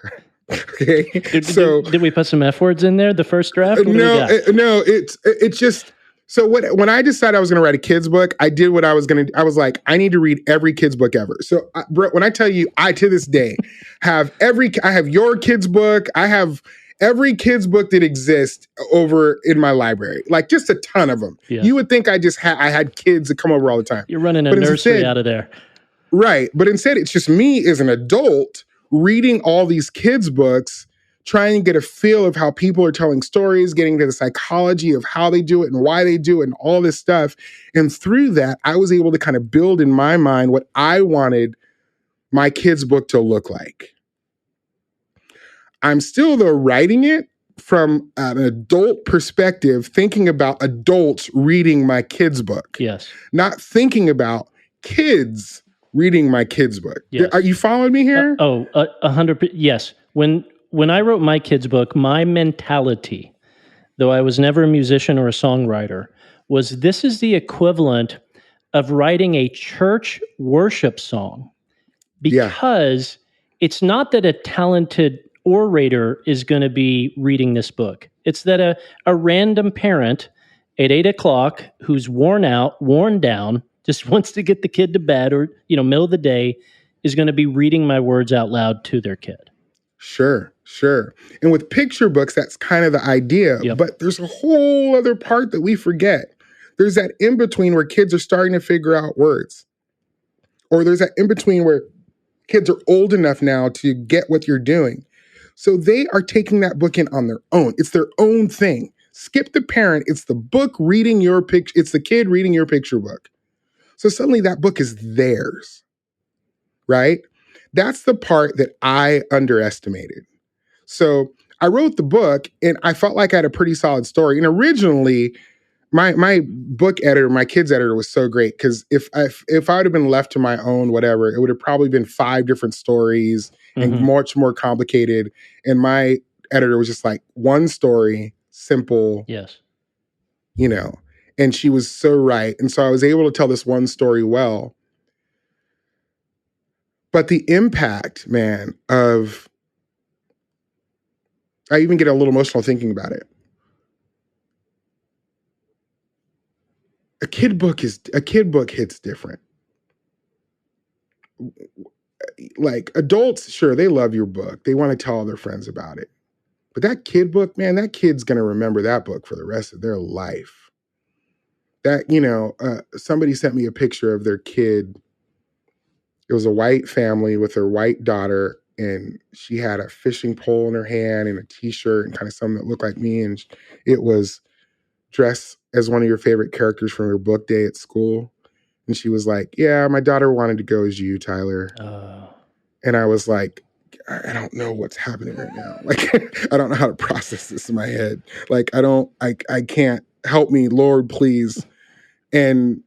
Okay. Did we put some F words in there? The first draft? It's just, so when I decided I was going to write a kid's book, I did what I was going to, I was like, I need to read every kid's book ever. So when I tell you, I, to this day, I have your kid's book. I have every kid's book that exists over in my library, like just a ton of them. Yeah. You would think I had kids that come over all the time. You're running a nursery out of there. Right. But instead, it's just me as an adult reading all these kids' books, trying to get a feel of how people are telling stories, getting to the psychology of how they do it and why they do it and all this stuff. And through that, I was able to kind of build in my mind what I wanted my kids' book to look like. I'm still, though, writing it from an adult perspective, thinking about adults reading my kids' book. Yes. Not thinking about kids reading my kids' book. Yes. Are you following me here? 100%. Yes. When I wrote my kids' book, my mentality, though I was never a musician or a songwriter, was this is the equivalent of writing a church worship song. Because it's not that a talented orator is going to be reading this book. It's that a random parent at 8:00 who's worn out, worn down, just wants to get the kid to bed or, middle of the day, is going to be reading my words out loud to their kid. Sure. And with picture books, that's kind of the idea. Yep. But there's a whole other part that we forget. There's that in-between where kids are starting to figure out words. Or there's that in-between where kids are old enough now to get what you're doing. So they are taking that book in on their own. It's their own thing. Skip the parent. It's the book reading your picture. It's the kid reading your picture book. So suddenly that book is theirs, right? That's the part that I underestimated. So I wrote the book and I felt like I had a pretty solid story. And originally, my book editor, my kids editor was so great because if I would have been left to my own, whatever, it would have probably been 5 different stories and much more complicated. And my editor was just like, one story, simple. Yes. And she was so right. And so I was able to tell this one story well. But the impact, man, I even get a little emotional thinking about it. a kid book hits different. Like adults, sure, they love your book. They want to tell all their friends about it. But that kid book, man, that kid's going to remember that book for the rest of their life. That, somebody sent me a picture of their kid. It was a white family with their white daughter, and she had a fishing pole in her hand and a t-shirt and kind of something that looked like me. And it was dressed as one of your favorite characters from your book day at school. And she was like, yeah, my daughter wanted to go as you, Tyler. And I was like, I don't know what's happening right now. Like, I don't know how to process this in my head. Like, I can't, help me, Lord, please. And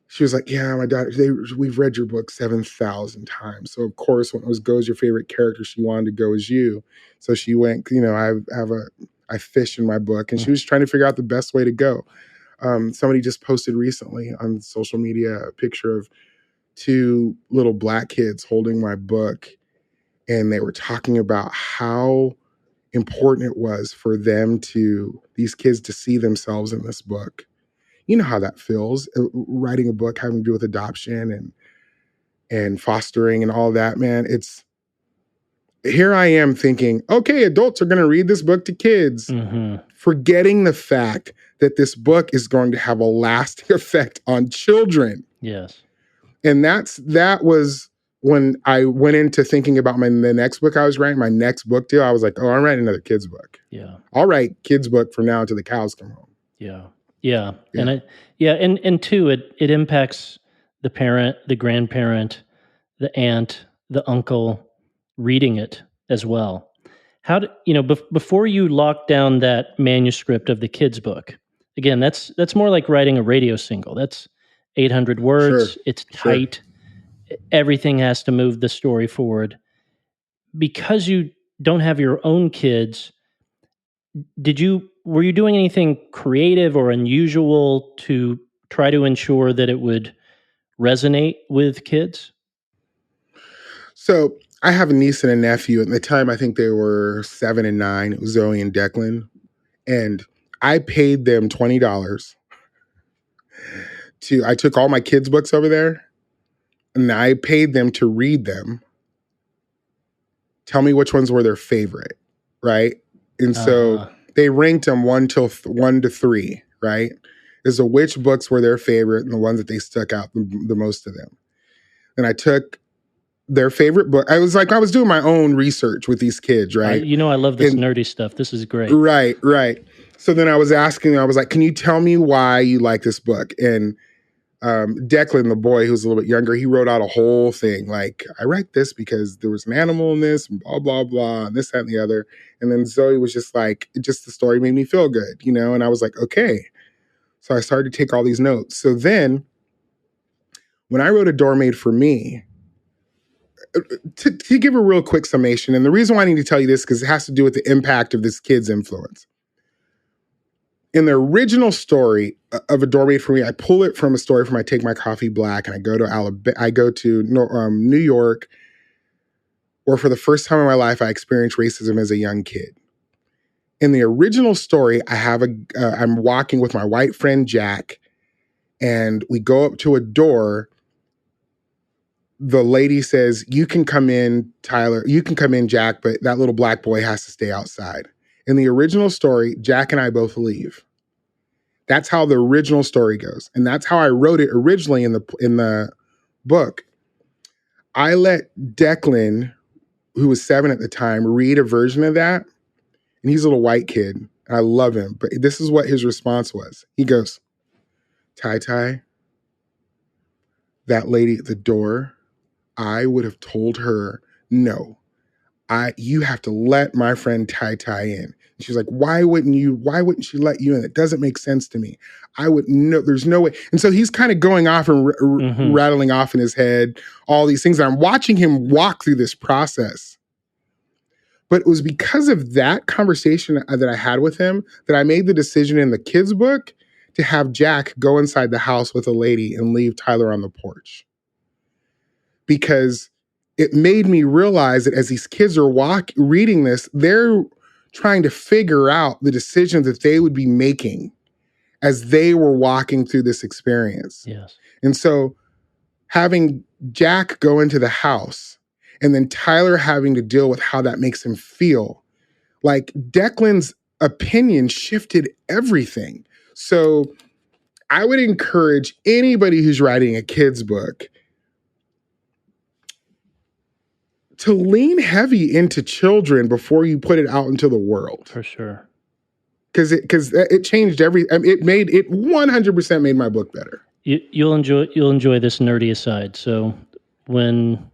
she was like, yeah, my daughter, we've read your book 7,000 times. So of course, when it was Go's your favorite character, she wanted to go as you. So she went, I fish in my book, and she was trying to figure out the best way to go. Somebody just posted recently on social media a picture of 2 little Black kids holding my book. And they were talking about how important it was for these kids to see themselves in this book. You know how that feels, writing a book having to do with adoption and fostering and all that, man. Here I am thinking, okay, adults are going to read this book to kids, forgetting the fact that this book is going to have a lasting effect on children. Yes. And that was when I went into thinking about the next book I was writing, my next book deal. I was like, oh, I'm writing another kid's book. Yeah. I'll write kids' book from now until the cows come home. Yeah. Yeah. And two, it impacts the parent, the grandparent, the aunt, the uncle reading it as well. How before you lock down that manuscript of the kids' book, again, that's more like writing a radio single. That's 800 words. Sure. It's tight. Sure. Everything has to move the story forward. Because you don't have your own kids, were you doing anything creative or unusual to try to ensure that it would resonate with kids? So I have a niece and a nephew. At the time, I think they were 7 and 9. It was Zoe and Declan. And I paid them $20 I took all my kids' books over there, and I paid them to read them. Tell me which ones were their favorite, right? And so they ranked them 1 to 3, right? As to which books were their favorite and the ones that they stuck out the most to them. And I took their favorite book. I was doing my own research with these kids, right? I love this nerdy stuff. This is great. Right. So then I was asking, I was like, can you tell me why you like this book? And Declan, the boy who's a little bit younger, he wrote out a whole thing. Like, I write this because there was an animal in this, and blah, blah, blah, and this, that, and the other. And then Zoe was just like, the story made me feel good, And I was like, okay. So I started to take all these notes. So then when I wrote A Door Made for Me, to give a real quick summation, and the reason why I need to tell you this, because it has to do with the impact of this kid's influence. In the original story of A Door Made for Me, I pull it from a story from I Take My Coffee Black, and I go to New York, where for the first time in my life, I experienced racism as a young kid. In the original story, I'm walking with my white friend Jack, and we go up to a door. The lady says, you can come in, Tyler, you can come in, Jack, but that little Black boy has to stay outside. In the original story, Jack and I both leave. That's how the original story goes. And that's how I wrote it originally in the book. I let Declan, who was 7 at the time, read a version of that. And he's a little white kid. And I love him. But this is what his response was. He goes, Ty, that lady at the door, I would have told her, no, you have to let my friend Ty in. And she's like, why wouldn't she let you in? It doesn't make sense to me. There's no way. And so he's kind of going off and rattling off in his head, all these things. And I'm watching him walk through this process. But it was because of that conversation that I had with him that I made the decision in the kids' book to have Jack go inside the house with a lady and leave Tyler on the porch. Because it made me realize that as these kids are reading this, they're trying to figure out the decisions that they would be making as they were walking through this experience. Yes. And so having Jack go into the house and then Tyler having to deal with how that makes him feel, like Declan's opinion shifted everything. So I would encourage anybody who's writing a kid's book to lean heavy into children before you put it out into the world. For sure. Because it changed it 100% made my book better. You'll enjoy this nerdy aside. So when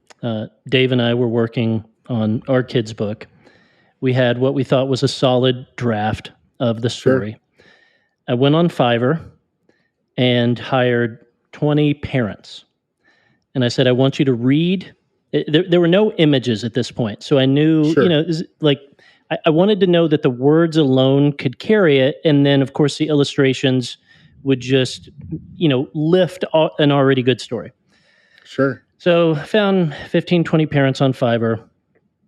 Dave and I were working on our kids' book, we had what we thought was a solid draft of the story. Sure. I went on Fiverr and hired 20 parents. And I said, I want you to read. There were no images at this point. So I knew, sure. I wanted to know that the words alone could carry it. And then, of course, the illustrations would just, lift an already good story. Sure. So I found 15, 20 parents on Fiverr,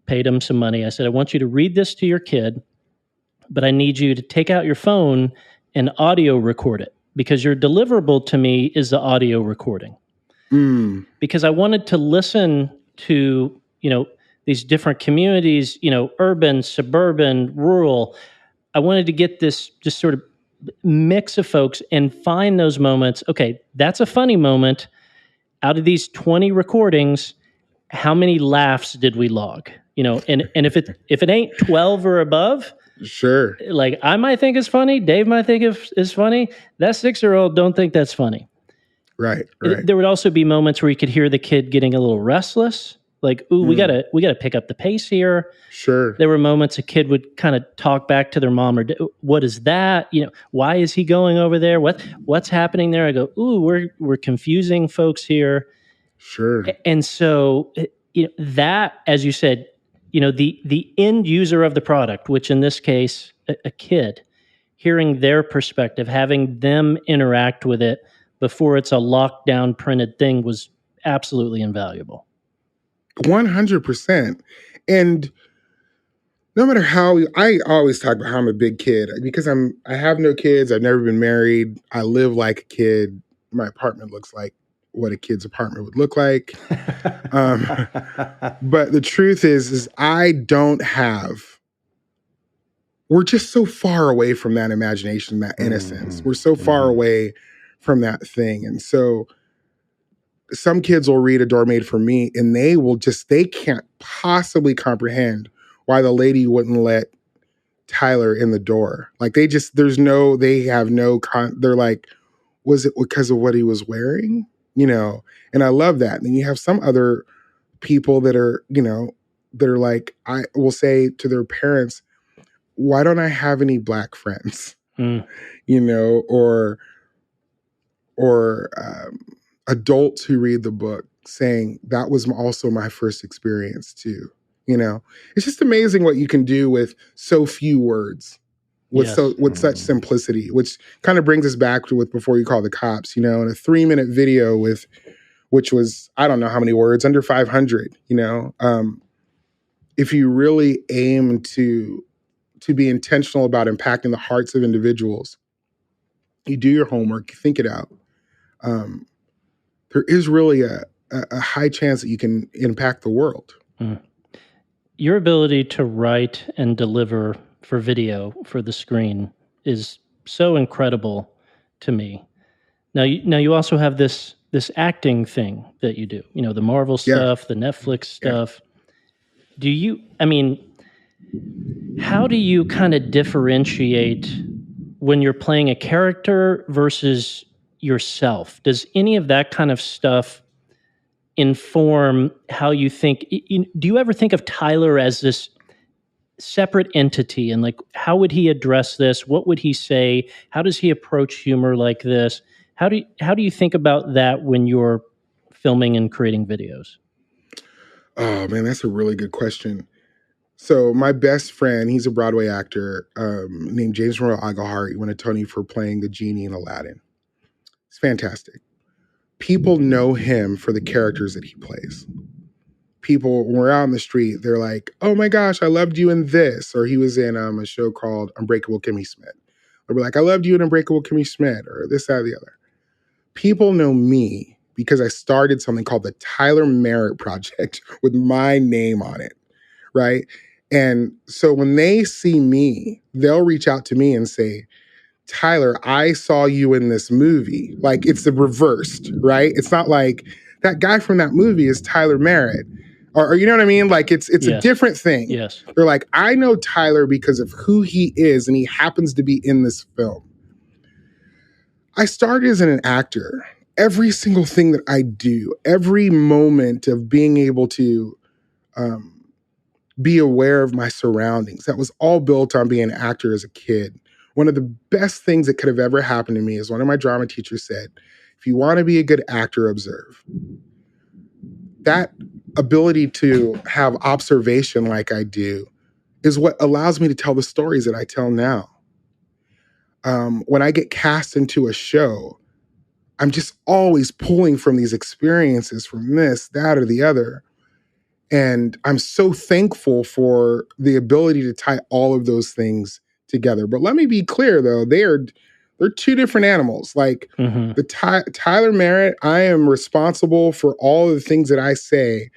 paid them some money. I said, I want you to read this to your kid, but I need you to take out your phone and audio record it, because your deliverable to me is the audio recording. Because I wanted to listen to, these different communities, urban, suburban, rural. I wanted to get this just sort of mix of folks and find those moments. Okay, that's a funny moment. Out of these 20 recordings, how many laughs did we log? And if it ain't 12 or above, sure. Like I might think it's funny, Dave might think is funny. That 6-year-old don't think that's funny. Right. There would also be moments where you could hear the kid getting a little restless, like, "Ooh, we gotta pick up the pace here." Sure. There were moments a kid would kind of talk back to their mom, or, "What is that? Why is he going over there? What's happening there?" I go, "Ooh, we're confusing folks here." Sure. And so, that, as you said, the end user of the product, which in this case a kid, hearing their perspective, having them interact with it before it's a lockdown printed thing, was absolutely invaluable. 100%. And no matter how, I always talk about how I'm a big kid because I have no kids. I've never been married. I live like a kid. My apartment looks like what a kid's apartment would look like. But the truth is we're just so far away from that imagination, that innocence. We're so far away from that thing. And so some kids will read A Door Made for Me and they can't possibly comprehend why the lady wouldn't let Tyler in the door. Like they're like, was it because of what he was wearing? And I love that. And then you have some other people that are like, I will say to their parents, why don't I have any Black friends? Or adults who read the book saying that was also my first experience too. It's just amazing what you can do with so few words, with such simplicity, which kind of brings us back to Before You Call the Cops, in a 3-minute video which was, I don't know how many words, under 500, if you really aim to be intentional about impacting the hearts of individuals, you do your homework, you think it out. There is really a high chance that you can impact the world. Your ability to write and deliver for video, for the screen, is so incredible to me. Now you also have this acting thing that you do, the Marvel stuff, the Netflix stuff. How do you kind of differentiate when you're playing a character versus yourself? Does any of that kind of stuff inform how you think? Do you ever think of Tyler as this separate entity, and like, how would he address this? What would he say? How does he approach humor like this? How do you think about that when you're filming and creating videos? Oh man, that's a really good question. So my best friend, he's a Broadway actor named James Royal Agahart. He won a Tony for playing the genie in Aladdin. It's fantastic. People know him for the characters that he plays. People, when we're out on the street, they're like, "Oh my gosh, I loved you in this." Or he was in a show called Unbreakable Kimmy Schmidt. They'll be like, I loved you in Unbreakable Kimmy Schmidt, or this, that, or the other. People know me because I started something called the Tyler Merritt Project with my name on it, right? And so when they see me, they'll reach out to me and say, Tyler, I saw you in this movie. Like, it's the reversed, right? It's not like that guy from that movie is Tyler Merritt. Or you know what I mean? Like, it's a Yes. different thing. Yes. They're like, I know Tyler because of who he is, and he happens to be in this film. I started as an actor. Every single thing that I do, every moment of being able to be aware of my surroundings, that was all built on being an actor as a kid. One of the best things that could have ever happened to me is one of my drama teachers said, if you want to be a good actor, observe. That ability to have observation like I do is what allows me to tell the stories that I tell now. When I get cast into a show, I'm just always pulling from these experiences, from this, that, or the other. And I'm so thankful for the ability to tie all of those things together. But let me be clear, though, they're two different animals. Like Tyler Merritt, I am responsible for all of the things that I say.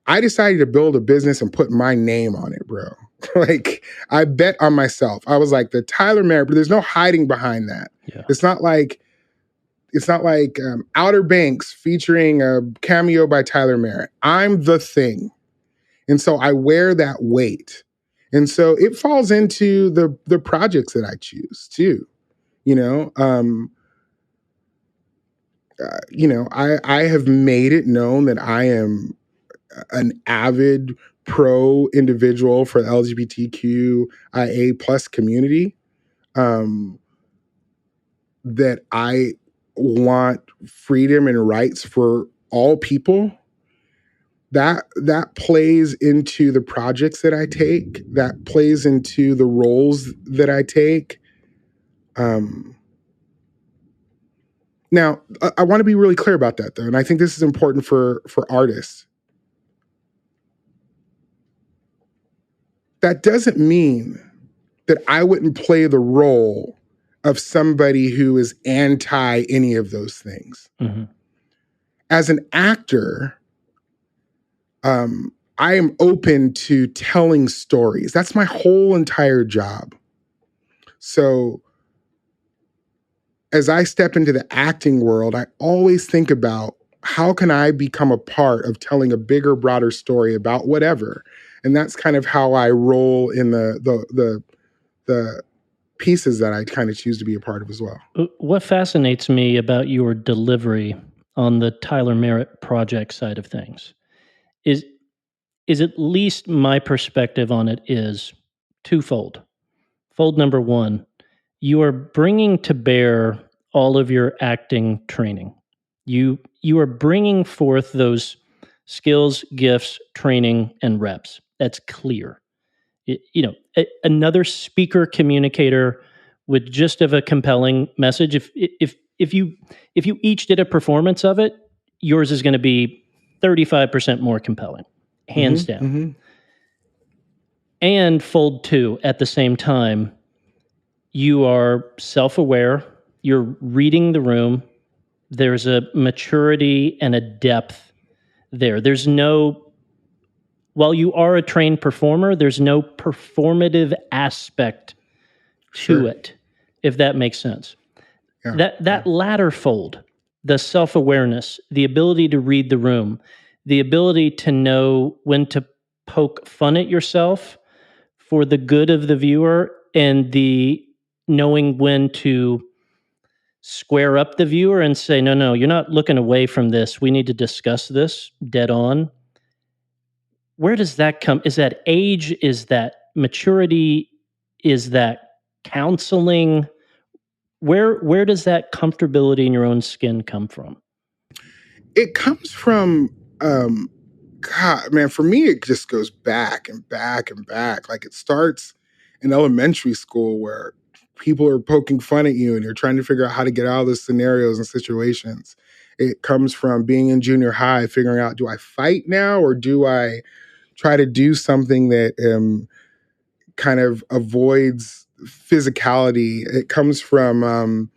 I decided to build a business and put my name on it, bro. Like, I bet on myself. I was like, the Tyler Merritt, but there's no hiding behind that. Yeah. It's not like Outer Banks featuring a cameo by Tyler Merritt. I'm the thing. And so I wear that weight. And so it falls into the projects that I choose too. I have made it known that I am an avid pro individual for the LGBTQIA plus community. That I want freedom and rights for all people. That plays into the projects that I take. That plays into the roles that I take. Now, I want to be really clear about that, though, and I think this is important for artists. That doesn't mean that I wouldn't play the role of somebody who is anti any of those things. Mm-hmm. As an actor, I am open to telling stories. That's my whole entire job. So as I step into the acting world, I always think about how can I become a part of telling a bigger, broader story about whatever. And that's kind of how I roll in the pieces that I kind of choose to be a part of as well. What fascinates me about your delivery on the Tyler Merritt project side of things is at least my perspective on it is twofold. Fold number one, you are bringing to bear all of your acting training. You are bringing forth those skills, gifts, training, and reps. That's clear. Another speaker communicator with just of a compelling message. If you each did a performance of it, yours is going to be 35% more compelling, hands down. Mm-hmm. And fold two, at the same time, you are self-aware, you're reading the room, there's a maturity and a depth there. There's no, while you are a trained performer, there's no performative aspect to it, if that makes sense. Yeah. That latter fold, the self-awareness, the ability to read the room, the ability to know when to poke fun at yourself for the good of the viewer, and the knowing when to square up the viewer and say, no, you're not looking away from this. We need to discuss this dead on. Where does that come? Is that age? Is that maturity? Is that counseling? Where does that comfortability in your own skin come from? It comes from, God, man, for me, it just goes back and back and back. Like, it starts in elementary school where people are poking fun at you and you're trying to figure out how to get out of those scenarios and situations. It comes from being in junior high, figuring out, do I fight now or do I try to do something that kind of avoids physicality. It comes from,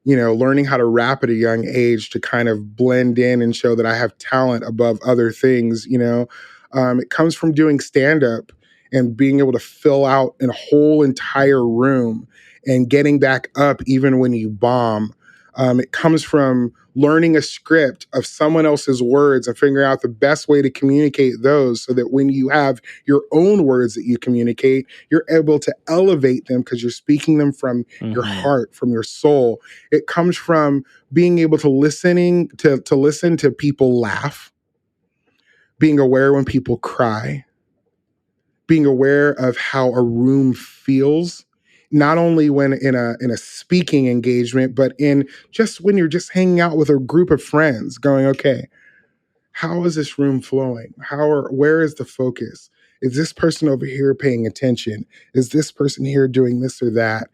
learning how to rap at a young age to kind of blend in and show that I have talent above other things. It comes from doing stand-up and being able to fill out a whole entire room and getting back up even when you bomb. It comes from learning a script of someone else's words and figuring out the best way to communicate those so that when you have your own words that you communicate, you're able to elevate them because you're speaking them from your heart, from your soul. It comes from being able to listen to people laugh, being aware when people cry, being aware of how a room feels, not only when in a speaking engagement, but in just when you're just hanging out with a group of friends going, okay, how is this room flowing? Where is the focus? Is this person over here paying attention? Is this person here doing this or that?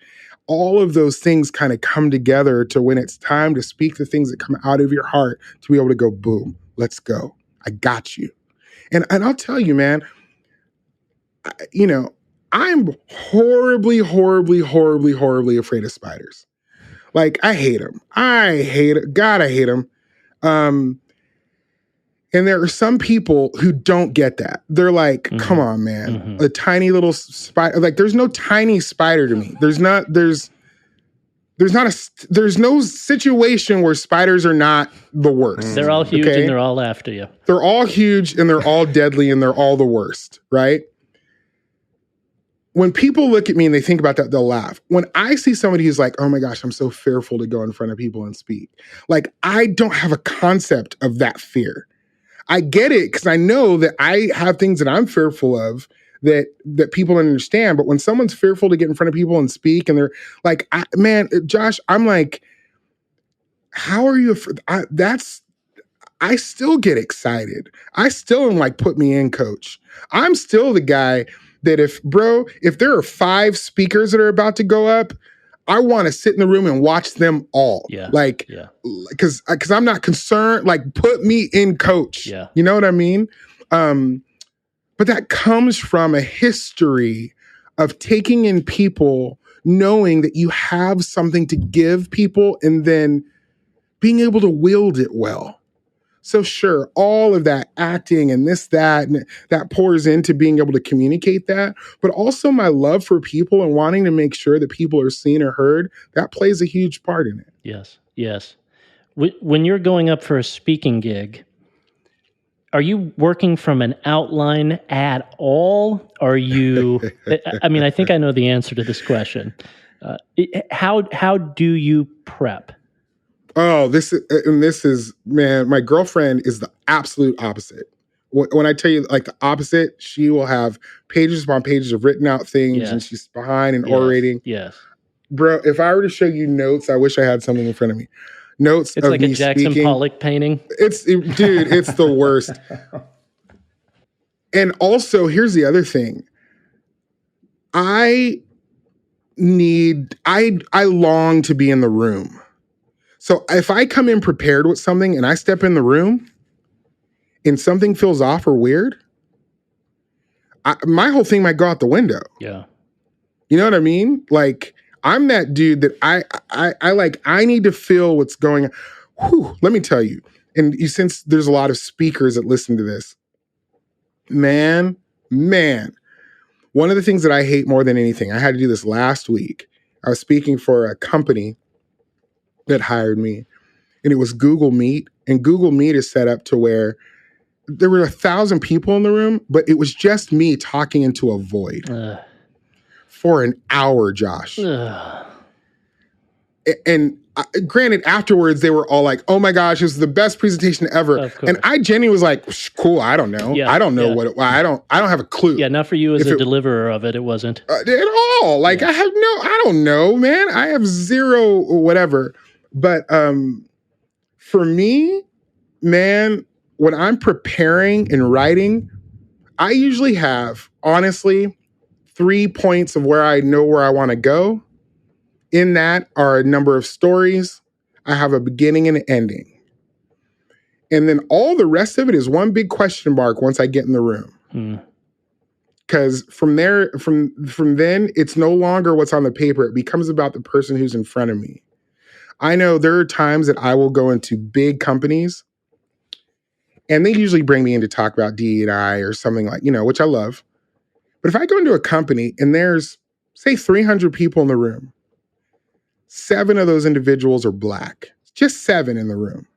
All of those things kind of come together to when it's time to speak the things that come out of your heart to be able to go, boom, let's go. I got you. And I'll tell you, man, I'm horribly, horribly, horribly, horribly afraid of spiders. Like, I hate them. I hate it. God, I hate them. And there are some people who don't get that. They're like, come on, man. A tiny little spider. Like, there's no tiny spider to me. There's no situation where spiders are not the worst. They're all huge and they're all after you. They're all huge and they're all deadly and they're all the worst, right? When people look at me and they think about that, they'll laugh. When I see somebody who's like, oh my gosh, I'm so fearful to go in front of people and speak. Like, I don't have a concept of that fear. I get it because I know that I have things that I'm fearful of that people don't understand. But when someone's fearful to get in front of people and speak and they're like, Josh, I'm like, how are you? I still get excited. I still am like, put me in, coach. I'm still the guy that if there are 5 speakers that are about to go up, I want to sit in the room and watch them all. Yeah. Because I'm not concerned. Like, put me in, coach. Yeah. You know what I mean? But that comes from a history of taking in people, knowing that you have something to give people, and then being able to wield it well. So sure, all of that acting and that pours into being able to communicate that, but also my love for people and wanting to make sure that people are seen or heard, that plays a huge part in it. Yes. When you're going up for a speaking gig, are you working from an outline at all? Are you, I think I know the answer to this question. How do you prep? Oh, this is, man, my girlfriend is the absolute opposite. When I tell you, like, the opposite, she will have pages upon pages of written out things, and she's behind in orating. Yes. Bro, if I were to show you notes, I wish I had something in front of me. Notes it's of like me a Jackson speaking. Pollock painting. Dude, it's the worst. And also, here's the other thing. I long to be in the room. So if I come in prepared with something and I step in the room and something feels off or weird, my whole thing might go out the window. Yeah. You know what I mean? Like, I'm that dude that I need to feel what's going on. Whew, let me tell you. And since there's a lot of speakers that listen to this, man, one of the things that I hate more than anything, I had to do this last week. I was speaking for a company that hired me, and it was Google Meet. And Google Meet is set up to where there were 1,000 people in the room, but it was just me talking into a void for an hour, Josh. And granted, afterwards, they were all like, oh my gosh, this is the best presentation ever. And I genuinely was like, cool, I don't know. Yeah, I don't know I don't have a clue. Yeah, not for you as a deliverer of it, it wasn't. At all. Like, I don't know, man. I have zero whatever. But for me, man, when I'm preparing and writing, I usually have, honestly, 3 points of where I know where I want to go. In that are a number of stories. I have a beginning and an ending. And then all the rest of it is one big question mark once I get in the room. Because from then, it's no longer what's on the paper. It becomes about the person who's in front of me. I know there are times that I will go into big companies and they usually bring me in to talk about DEI or something like, which I love. But if I go into a company and there's, say, 300 people in the room, 7 of those individuals are Black, just 7 in the room.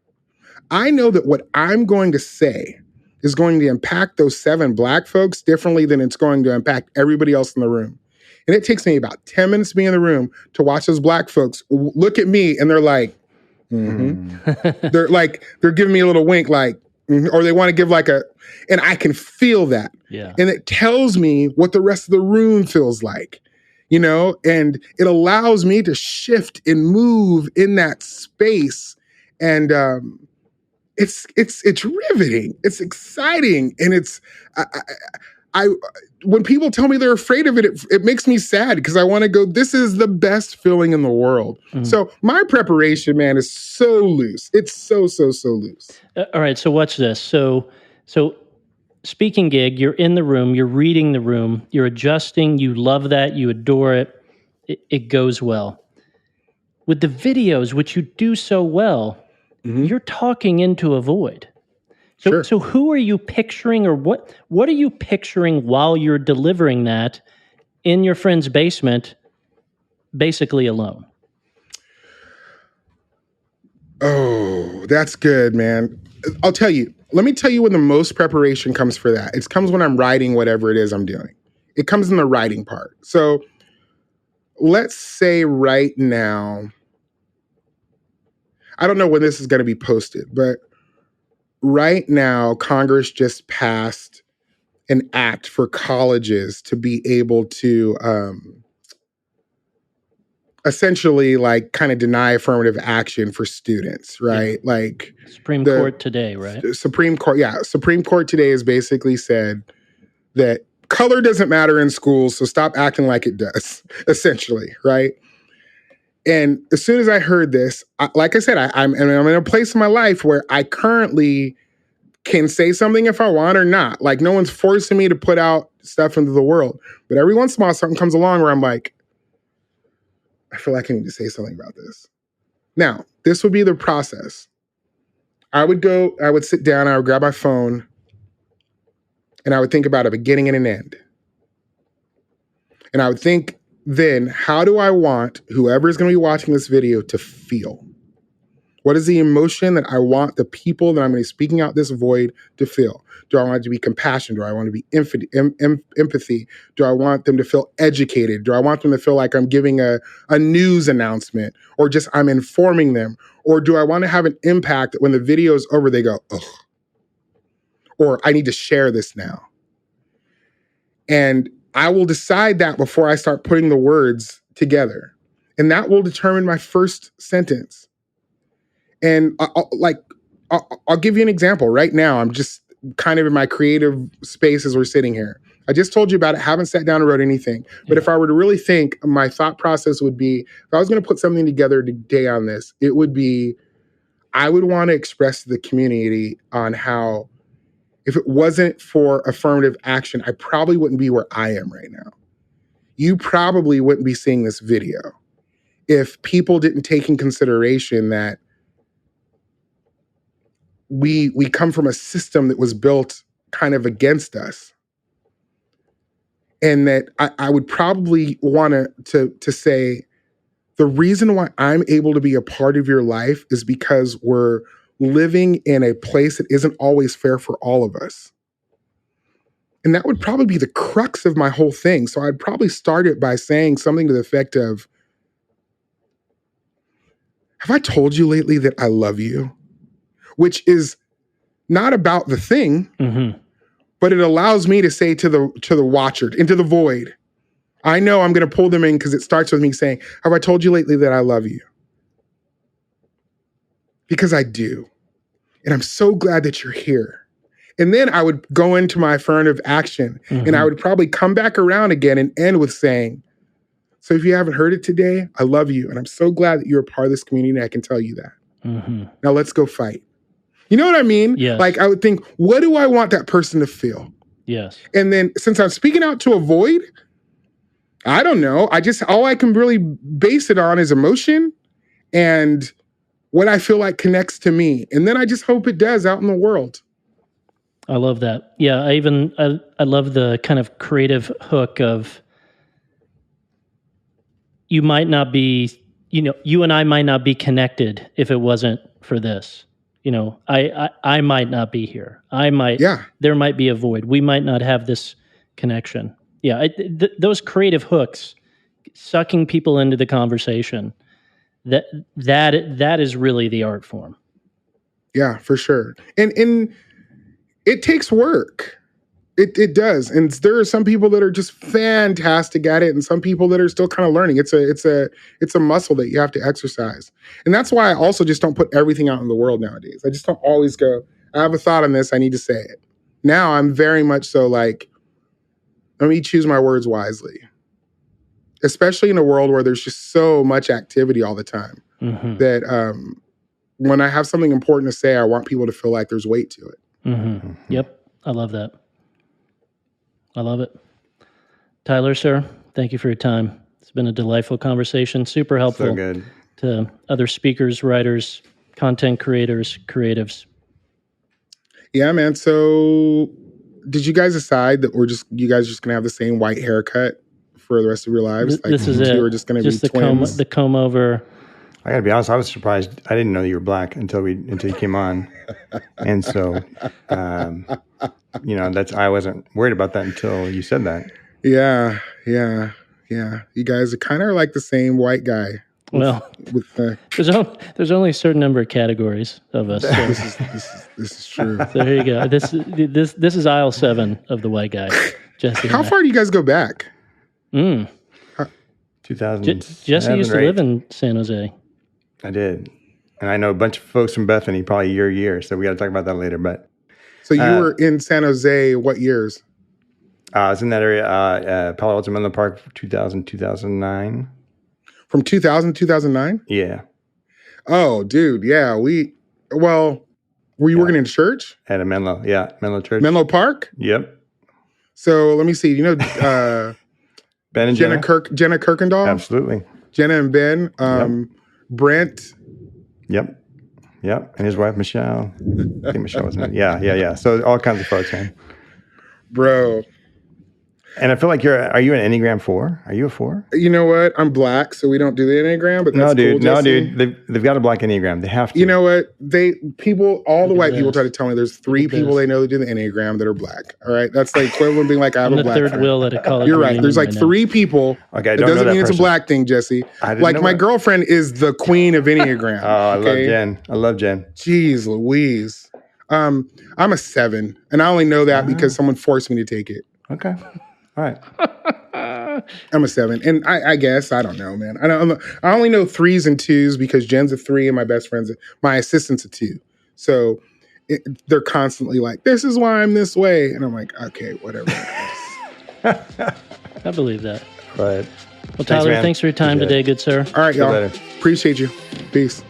I know that what I'm going to say is going to impact those 7 Black folks differently than it's going to impact everybody else in the room. And it takes me about 10 minutes to be in the room to watch those Black folks look at me and they're like, they're giving me a little wink, like, or they want to give and I can feel that. Yeah. And it tells me what the rest of the room feels like, and it allows me to shift and move in that space. And it's riveting. It's exciting. And it's, I when people tell me they're afraid of it, it makes me sad because I want to go, this is the best feeling in the world. Mm-hmm. So my preparation, man, is so loose. It's so loose. All right. So watch this. So speaking gig, you're in the room, you're reading the room, you're adjusting, you love that, you adore it. It goes well. With the videos, which you do so well, you're talking into a void. So who are you picturing, or what are you picturing while you're delivering that in your friend's basement, basically alone? Oh, that's good, man. I'll tell you. Let me tell you when the most preparation comes for that. It comes when I'm writing whatever it is I'm doing. It comes in the writing part. So let's say right now, I don't know when this is going to be posted, but right now, Congress just passed an act for colleges to be able to essentially kind of deny affirmative action for students, right? Yeah. Like Supreme Court today, right? Supreme Court today has basically said that color doesn't matter in schools, so stop acting like it does, essentially, right? And as soon as I heard this, like I said, I'm in a place in my life where I currently can say something if I want or not. Like, no one's forcing me to put out stuff into the world. But every once in a while, something comes along where I'm like, I feel like I need to say something about this. Now, this would be the process. I would sit down, I would grab my phone, and I would think about a beginning and an end. And I would think, then, how do I want whoever is going to be watching this video to feel? What is the emotion that I want the people that I'm going to be speaking out this void to feel? Do I want it to be compassion? Do I want it to be empathy? Do I want them to feel educated? Do I want them to feel like I'm giving a news announcement, or just I'm informing them? Or do I want to have an impact that when the video is over, they go, ugh, or I need to share this now? And I will decide that before I start putting the words together. And that will determine my first sentence. And I'll give you an example. Right now, I'm just kind of in my creative space as we're sitting here. I just told you about it. Haven't sat down and wrote anything. But if I were to really think, my thought process would be, if I was going to put something together today on this, it would be, I would want to express to the community on how, if it wasn't for affirmative action, I probably wouldn't be where I am right now. You probably wouldn't be seeing this video if people didn't take in consideration that we come from a system that was built kind of against us. And that I would probably want to say, the reason why I'm able to be a part of your life is because we're living in a place that isn't always fair for all of us. And that would probably be the crux of my whole thing. So I'd probably start it by saying something to the effect of, have I told you lately that I love you? Which is not about the thing, but it allows me to say to the watcher, into the void, I know I'm going to pull them in because it starts with me saying, have I told you lately that I love you? Because I do. And I'm so glad that you're here. And then I would go into my affirmative action, and I would probably come back around again and end with saying, so if you haven't heard it today, I love you. And I'm so glad that you're a part of this community, and I can tell you that. Now let's go fight. You know what I mean? Yes. Like, I would think, what do I want that person to feel? Yes. And then since I'm speaking out to a void, I don't know. All I can really base it on is emotion and what I feel like connects to me. And then I just hope it does out in the world. I love that. Yeah, I love the kind of creative hook of you might not be, you and I might not be connected if it wasn't for this. I might not be here. There might be a void. We might not have this connection. Yeah, those creative hooks, sucking people into the conversation, that is really the art form. Yeah, for sure. And it takes work. It does. And there are some people that are just fantastic at it and some people that are still kind of learning. It's a muscle that you have to exercise. And that's why I also just don't put everything out in the world nowadays. I just don't always go, I have a thought on this, I need to say it. Now I'm very much so like, let me choose my words wisely. Especially in a world where there's just so much activity all the time. Mm-hmm. That when I have something important to say, I want people to feel like there's weight to it. Mm-hmm. Yep. I love that. I love it. Tyler, sir, thank you for your time. It's been a delightful conversation, super helpful So good. To other speakers, writers, content creators, creatives. Yeah, man. So did you guys decide that you guys just going to have the same white haircut for the rest of your lives? This is it. You were just going to be twins? The comb over. I gotta be honest, I was surprised. I didn't know you were black until you came on. And so, I wasn't worried about that until you said that. Yeah. You guys are kind of like the same white guy. There's only a certain number of categories of us. So. This is true. So here you go. This is aisle 7 of the white guy. Jesse. How far do you guys go back? 2000. Jesse used to live in San Jose. I did. And I know a bunch of folks from Bethany, probably your year. So we got to talk about that later. But so you were in San Jose, what years? I was in that area, Palo Alto Menlo Park, 2000, 2009. From 2000, 2009? Yeah. Oh, dude. Yeah. Were you working in church? At a Menlo Church. Menlo Park? Yep. So let me see. Ben and Jenna Kirkendall? Absolutely. Jenna and Ben. Brent. Yep. And his wife, Michelle. I think Michelle was in it. Yeah. So all kinds of folks, man. Bro. And I feel like are you an Enneagram 4? Are you a 4? You know what? I'm black, so we don't do the Enneagram, but that's cool, dude. They've got a black Enneagram. They have to. You know what? All the white people try to tell me there's 3 people they know that do the Enneagram that are black. All right? That's like equivalent being like, I have a black third wheel at a college. You're right. There's like 3 people. Okay, it doesn't mean it's a black thing, Jesse. Like my girlfriend is the queen of Enneagram. I love Jen. Jeez Louise. I'm a 7, and I only know that because someone forced me to take it. Okay. All right. I'm a 7, and I guess I don't know, man. I only know 3s and 2s because Jen's a 3 and my assistant's a 2. So they're constantly like, "This is why I'm this way," and I'm like, "Okay, whatever." I believe that. Right. Well, Tyler, thanks for your time today, good sir. All right, y'all. Appreciate you. Peace.